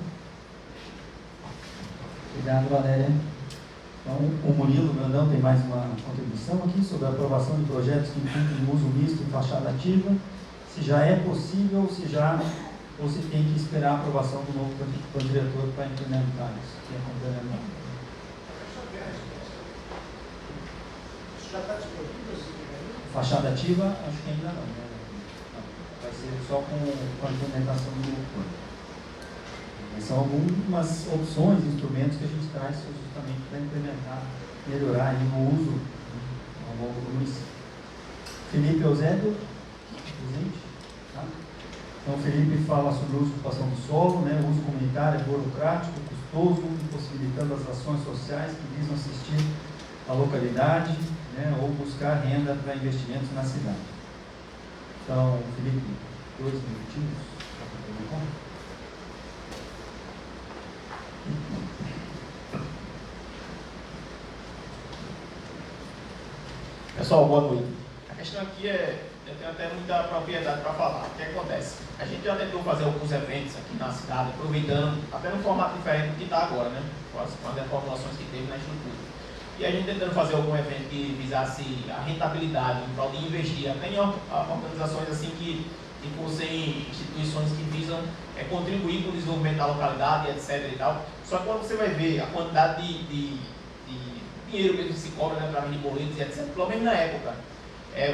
Obrigado, Valéria. Então, o Murilo Brandão tem mais uma contribuição aqui sobre a aprovação de projetos que impliquem uso misto em fachada ativa, se já é possível ou se tem que esperar a aprovação do novo plano diretor para implementar isso. Que é complementar.
Isso já está disponível?
Fachada ativa, acho que ainda não, né? Vai ser só com a implementação do novo plano. São algumas opções, instrumentos que a gente traz justamente para implementar, melhorar aí o uso ao longo do município. Felipe Eusébio, presente. Tá? Então, o Felipe fala sobre o uso de ocupação do solo, né? O uso comunitário é burocrático, custoso, impossibilitando as ações sociais que visam assistir a localidade, né, ou buscar renda para investimentos na cidade. Então, Felipe, 2 minutinhos para perguntar.
Pessoal, boa noite. A questão aqui eu tenho até muita propriedade para falar. O que acontece? A gente já tentou fazer alguns eventos aqui na cidade, aproveitando, até num formato diferente do que está agora, né? Com as reformulações que teve na estrutura. E a gente tentando fazer algum evento que visasse a rentabilidade, em prol de investir, até em organizações assim que fossem instituições que visam contribuir com o desenvolvimento da localidade, etc. e tal. Só que quando você vai ver a quantidade de dinheiro mesmo que se cobra, né, através de boletos e etc., pelo menos na época,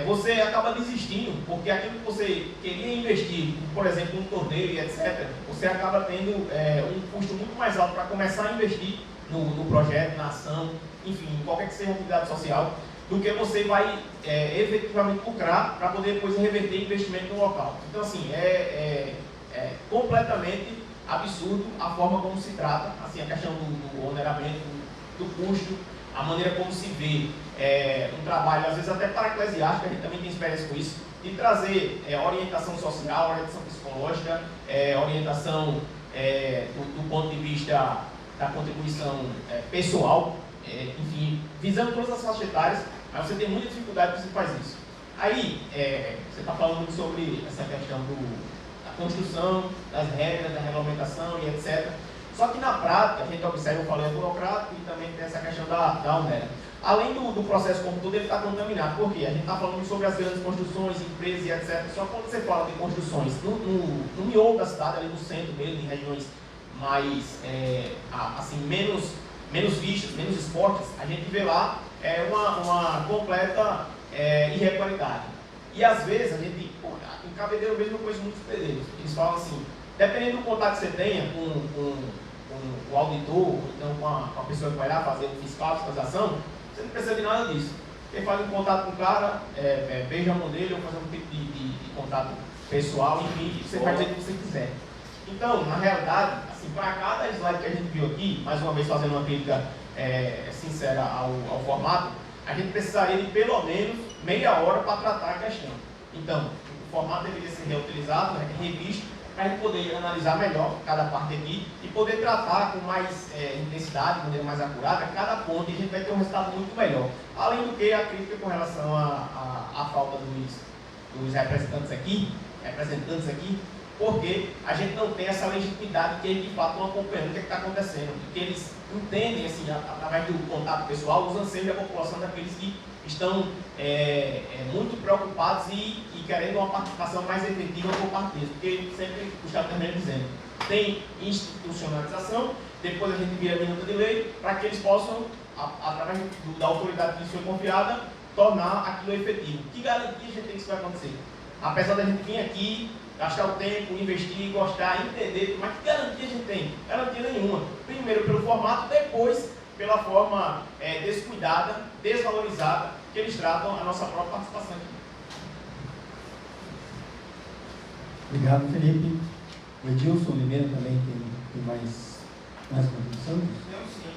você acaba desistindo, porque aquilo que você queria investir, por exemplo, um torneio e etc., você acaba tendo um custo muito mais alto para começar a investir no projeto, na ação, enfim, em qualquer que seja a atividade social, do que você vai efetivamente lucrar para poder depois reverter investimento no local. Então, assim, é completamente absurdo a forma como se trata, assim, a questão do oneramento, do custo, a maneira como se vê um trabalho, às vezes até para eclesiástico, a gente também tem experiência com isso, de trazer orientação social, orientação psicológica, orientação do ponto de vista da contribuição pessoal, enfim, visando todas as faixas etárias, mas você tem muita dificuldade quando você faz isso. Aí, você está falando muito sobre essa questão da construção, das regras, da regulamentação e etc. Só que na prática, a gente observa, eu falei, burocrático e também tem essa questão da onera. Além do processo como todo, ele está contaminado. Por quê? A gente está falando sobre as grandes construções, empresas e etc. Só que quando você fala de construções no miolo da cidade, ali no centro mesmo, em regiões mais, assim, menos vistas, menos esportes, a gente vê lá uma completa irregularidade. E às vezes a gente, em Cabedelo mesmo eu conheço muitos pedreiros, eles falam assim, dependendo do contato que você tenha com o auditor, ou então com a pessoa que vai lá fazer o fiscal, a fiscalização, você não precisa de nada disso. Quem faz um contato com o cara, beija a mão dele, ou faz um tipo de contato pessoal, enfim, você faz o que você quiser. Então, na realidade, assim, para cada slide que a gente viu aqui, mais uma vez fazendo uma crítica sincera ao formato, a gente precisaria de pelo menos meia hora para tratar a questão. Então, o formato deveria ser reutilizado, revisto, para a gente poder analisar melhor cada parte aqui e poder tratar com mais intensidade, de maneira mais acurada, cada ponto, e a gente vai ter um resultado muito melhor. Além do que a crítica com relação à falta dos representantes aqui, porque a gente não tem essa legitimidade que eles de fato estão acompanhando o que está acontecendo, porque eles entendem, assim, através do contato pessoal, os anseios da população, daqueles que estão muito preocupados e querendo uma participação mais efetiva por parte deles, porque sempre o Estado termina dizendo, tem institucionalização, depois a gente vira minuta de lei, para que eles possam, através da autoridade que lhes foi confiada, tornar aquilo efetivo. Que garantia a gente tem que isso vai acontecer? Apesar da gente vir aqui, gastar o tempo, investir, gostar, entender, mas que garantia a gente tem? Garantia nenhuma. Primeiro pelo formato, depois pela forma descuidada, desvalorizada, que eles tratam a nossa própria participação aqui.
Obrigado, Felipe. O Edilson Oliveira também tem mais contribuição?
Não, sim.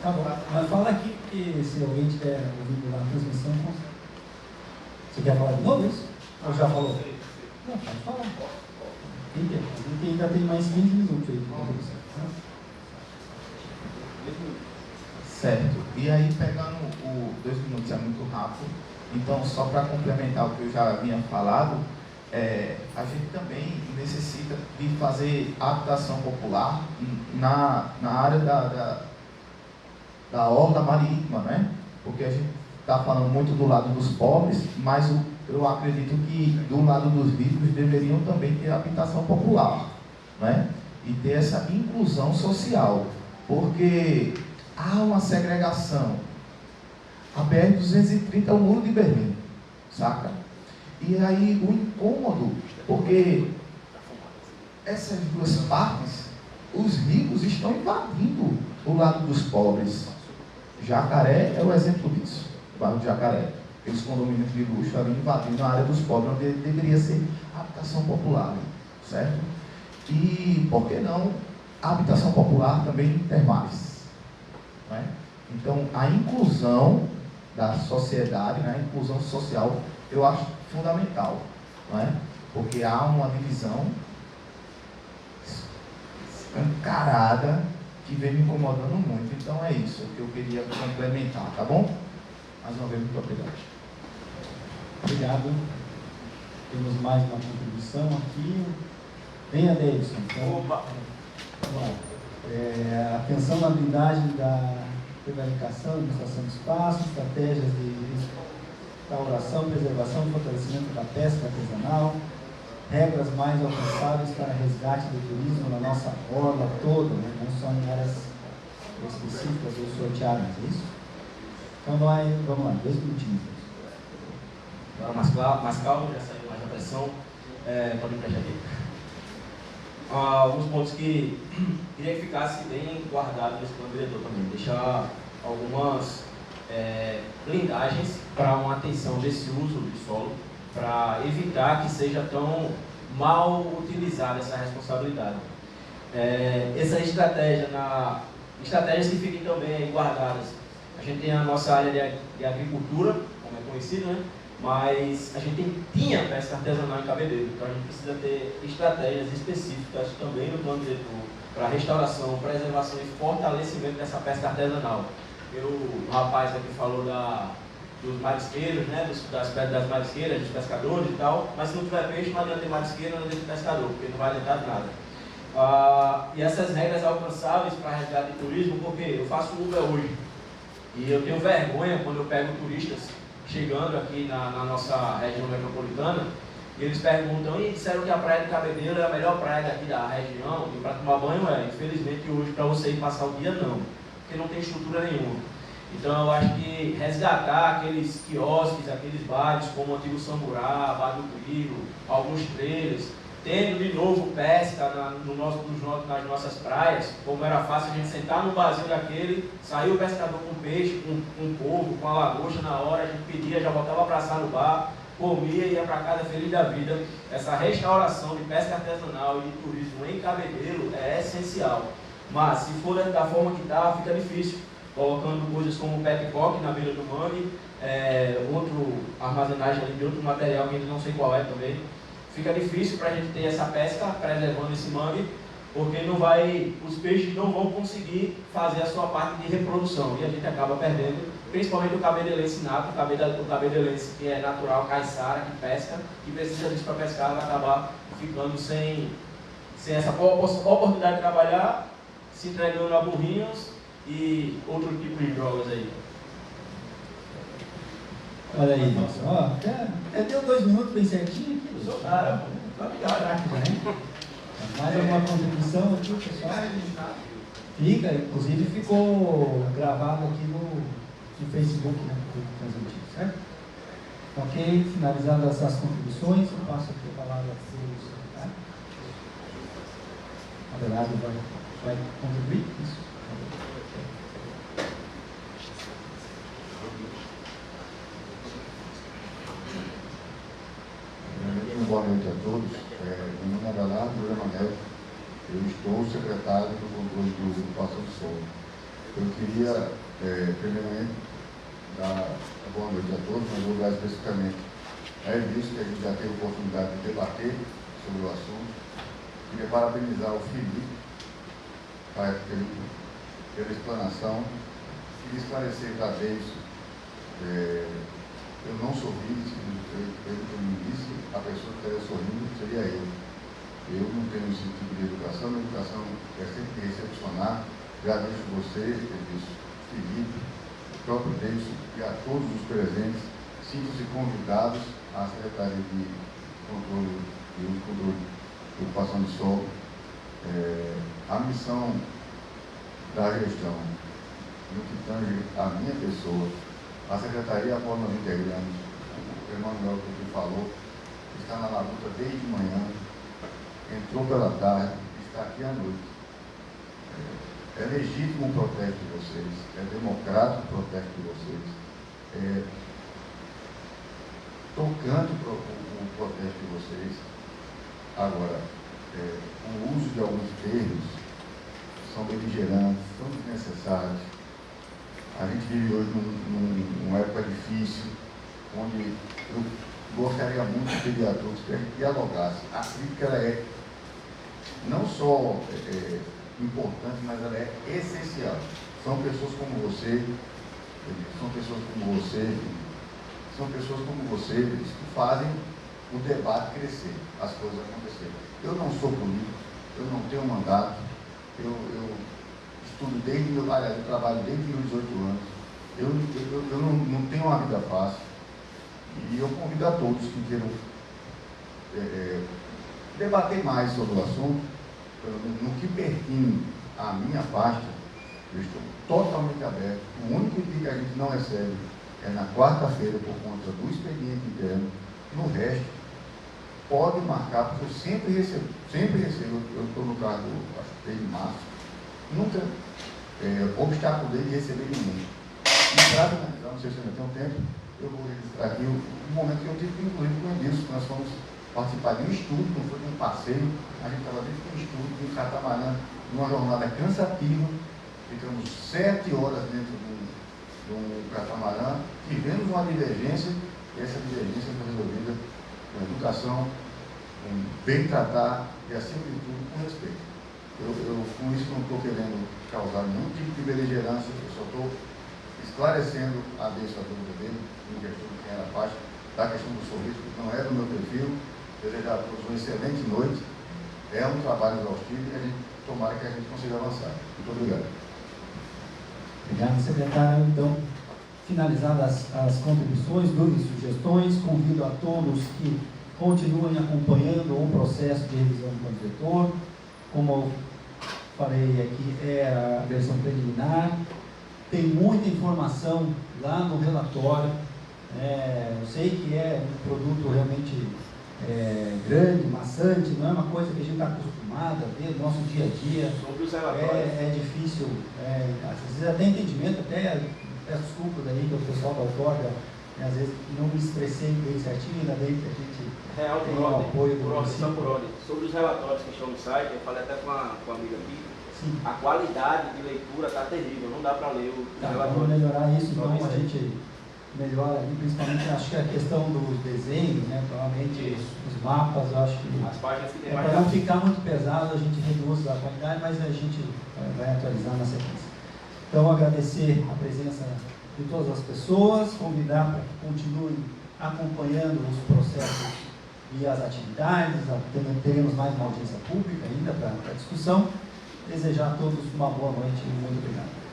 Tá bom. Mas fala aqui, porque se alguém estiver ouvindo lá a transmissão, você quer falar de novo isso? Ou já falou? Não, pode falar. A gente ainda tem mais 15 minutos aí de contribuição.
Certo. E aí, pegando 2 minutos é muito rápido, então, só para complementar o que eu já havia falado, a gente também necessita de fazer habitação popular na área da orla marítima, né? Porque a gente está falando muito do lado dos pobres, mas eu acredito que do lado dos ricos deveriam também ter habitação popular, né? E ter essa inclusão social, porque há uma segregação. A BR-230 é o muro de Berlim, saca? E aí o incômodo, porque essas duas partes, os ricos estão invadindo o lado dos pobres. Jacaré é o exemplo disso, o bairro de Jacaré. Aqueles condomínios de luxo ali invadindo a área dos pobres, onde deveria ser habitação popular, certo? E, por que não, a habitação popular também em Termares, né? Então, a inclusão da sociedade, né, a inclusão social, eu acho fundamental, não é? Porque há uma divisão escancarada que vem me incomodando muito. Então, é isso que eu queria complementar, tá bom? Mais uma vez, muito obrigado.
Obrigado. Temos mais uma contribuição aqui. Venha, Davidson. Então, vamos lá. Atenção na habilidade da prevaricação, administração do espaço, estratégias de restauração, preservação e fortalecimento da pesca artesanal, regras mais alcançáveis para resgate do turismo na nossa orla toda, né? Não só em áreas específicas ou sorteadas, é isso? Então, vamos lá, 2 minutinhos.
Agora mais calmo, já saiu mais a pressão. Pode emprestar aqui. Alguns pontos que queria que ficasse bem guardado nesse plano diretor também. Deixar algumas blindagens para uma atenção desse uso de solo, para evitar que seja tão mal utilizada essa responsabilidade. Essa estratégias que fiquem também guardadas. A gente tem a nossa área de agricultura, como é conhecido, né? Mas a gente tinha pesca artesanal em Cabedelo, então a gente precisa ter estratégias específicas também no plano diretor para restauração, preservação e fortalecimento dessa pesca artesanal. O rapaz aqui falou dos marisqueiros, né, das marisqueiras, dos pescadores e tal, mas se não tiver peixe, não adianta ter marisqueiro, não adianta ter pescador, porque não vai adiantar de nada. E essas regras alcançáveis para resgate de turismo, porque eu faço Uber hoje e eu tenho vergonha quando eu pego turistas chegando aqui na nossa região metropolitana, e eles perguntam, e disseram que a praia de Cabedelo é a melhor praia daqui da região, e para tomar banho infelizmente hoje para você ir passar o dia não, porque não tem estrutura nenhuma. Então eu acho que resgatar aqueles quiosques, aqueles bares como o antigo Samburá, Bar do Grilo, alguns trailers, tendo de novo pesca nas nossas praias, como era fácil a gente sentar no barzinho daquele, sair o pescador com peixe, com polvo, com a lagosta na hora, a gente pedia, já voltava para assar no bar, comia e ia para casa feliz da vida. Essa restauração de pesca artesanal e de turismo em Cabedelo é essencial, mas se for da forma que está, fica difícil, colocando coisas como petcock na beira do mangue, outro armazenagem de outro material que ainda não sei qual é também. Fica difícil para a gente ter essa pesca preservando esse mangue, porque os peixes não vão conseguir fazer a sua parte de reprodução e a gente acaba perdendo, principalmente o cabedelense nato, o cabedelense que é natural, caiçara, que pesca, e precisa disso para pescar, vai acabar ficando sem essa oportunidade de trabalhar, se entregando a burrinhos e outro tipo de drogas aí.
Olha aí, nossa, deu 2 minutos bem certinho aqui. Sou cara, né? Mais alguma contribuição aqui, pessoal? Fica, inclusive ficou gravado aqui no Facebook, né? Transmitido, certo? Ok, finalizadas essas contribuições, eu passo aqui a palavra para o secretário. Abelardo vai contribuir? Isso.
Boa noite a todos. Meu nome é Abelardo Manel. Eu estou secretário do controle de ocupação de solo. Eu queria, primeiramente, dar boa noite a todos, mas vou dar especificamente a visto que a gente já teve a oportunidade de debater sobre o assunto. Queria parabenizar o Felipe pela explanação e esclarecer para Deus. Eu não sou vítima, pelo que me disse, a pessoa que estaria sorrindo seria eu. Eu não tenho esse tipo de educação, a educação é sempre recepcionar. Agradeço você, Felipe, o próprio Deus e a todos os presentes. Sintam-se convidados à Secretaria de Controle de Ocupação de Solo. A missão da gestão, no que tange a minha pessoa, a Secretaria apoia os integrantes. O Emanuel que falou, está na labuta desde manhã, entrou pela tarde, está aqui à noite. É legítimo o protesto de vocês, é democrático o protesto de vocês, é tocante o protesto de vocês. Agora, o uso de alguns termos são beligerantes, são desnecessários. A gente vive hoje numa época difícil, onde eu gostaria muito de pedir a todos que a gente dialogasse. A crítica ela é não só importante, mas ela é essencial. São pessoas como você, são pessoas como você, são pessoas como você que fazem o debate crescer, as coisas acontecerem. Eu não sou político, eu não tenho mandato, eu estudo eu trabalho desde meus 18 anos, eu não tenho uma vida fácil, e eu convido a todos que queiram debater mais sobre o assunto, no que pertine à minha pasta, eu estou totalmente aberto. O único dia que a gente não recebe é na quarta-feira por conta do expediente interno. No resto, pode marcar, porque eu sempre recebo, eu estou no cargo, acho que desde março, nunca obstaculei de receber ninguém. E para finalizar, não sei se ainda tem um tempo, eu vou registrar aqui o momento que eu tive, inclusive, com o Edilson, nós fomos participar de um estudo, não foi de um passeio, a gente estava dentro de um estudo, de um catamarã, numa jornada cansativa, ficamos 7 horas dentro de um catamarã, tivemos uma divergência, e essa divergência foi resolvida com educação, com bem tratar e, acima de tudo, com respeito. Eu com isso não estou querendo causar nenhum tipo de beligerância, eu só estou esclarecendo a besta dúvida dele, em questão de quem era parte, da questão do sorriso, que não é do meu perfil. Desejar a todos uma excelente noite. É um trabalho exaustivo e a gente tomara que a gente consiga avançar. Muito obrigado.
Obrigado, secretário. Então, finalizadas as contribuições, dúvidas e sugestões, convido a todos que continuem acompanhando o processo de revisão do plano diretor. Como eu falei aqui, é a versão preliminar. Tem muita informação lá no relatório. Eu sei que é um produto realmente grande, maçante, não é uma coisa que a gente está acostumado a ver no nosso dia a dia.
Sobre os relatórios.
É difícil, às vezes até entendimento, até peço desculpas aí que o pessoal da outorga, às vezes não me expressei bem certinho, ainda bem que a gente tem o apoio do município.
Sobre os relatórios que estão no site, eu falei até com a amiga aqui, sim, a qualidade de leitura está terrível, não dá para ler os relatórios.
Vamos melhorar isso, então a gente melhora ali, principalmente acho que a questão dos desenhos, né, provavelmente os mapas, eu acho que
as páginas que tem
para não ficar muito pesado, a gente reduz a qualidade, mas a gente vai atualizar na sequência. Então, agradecer a presença de todas as pessoas, convidar para que continuem acompanhando os processos e as atividades, teremos mais uma audiência pública ainda para discussão. Desejar a todos uma boa noite e muito obrigado.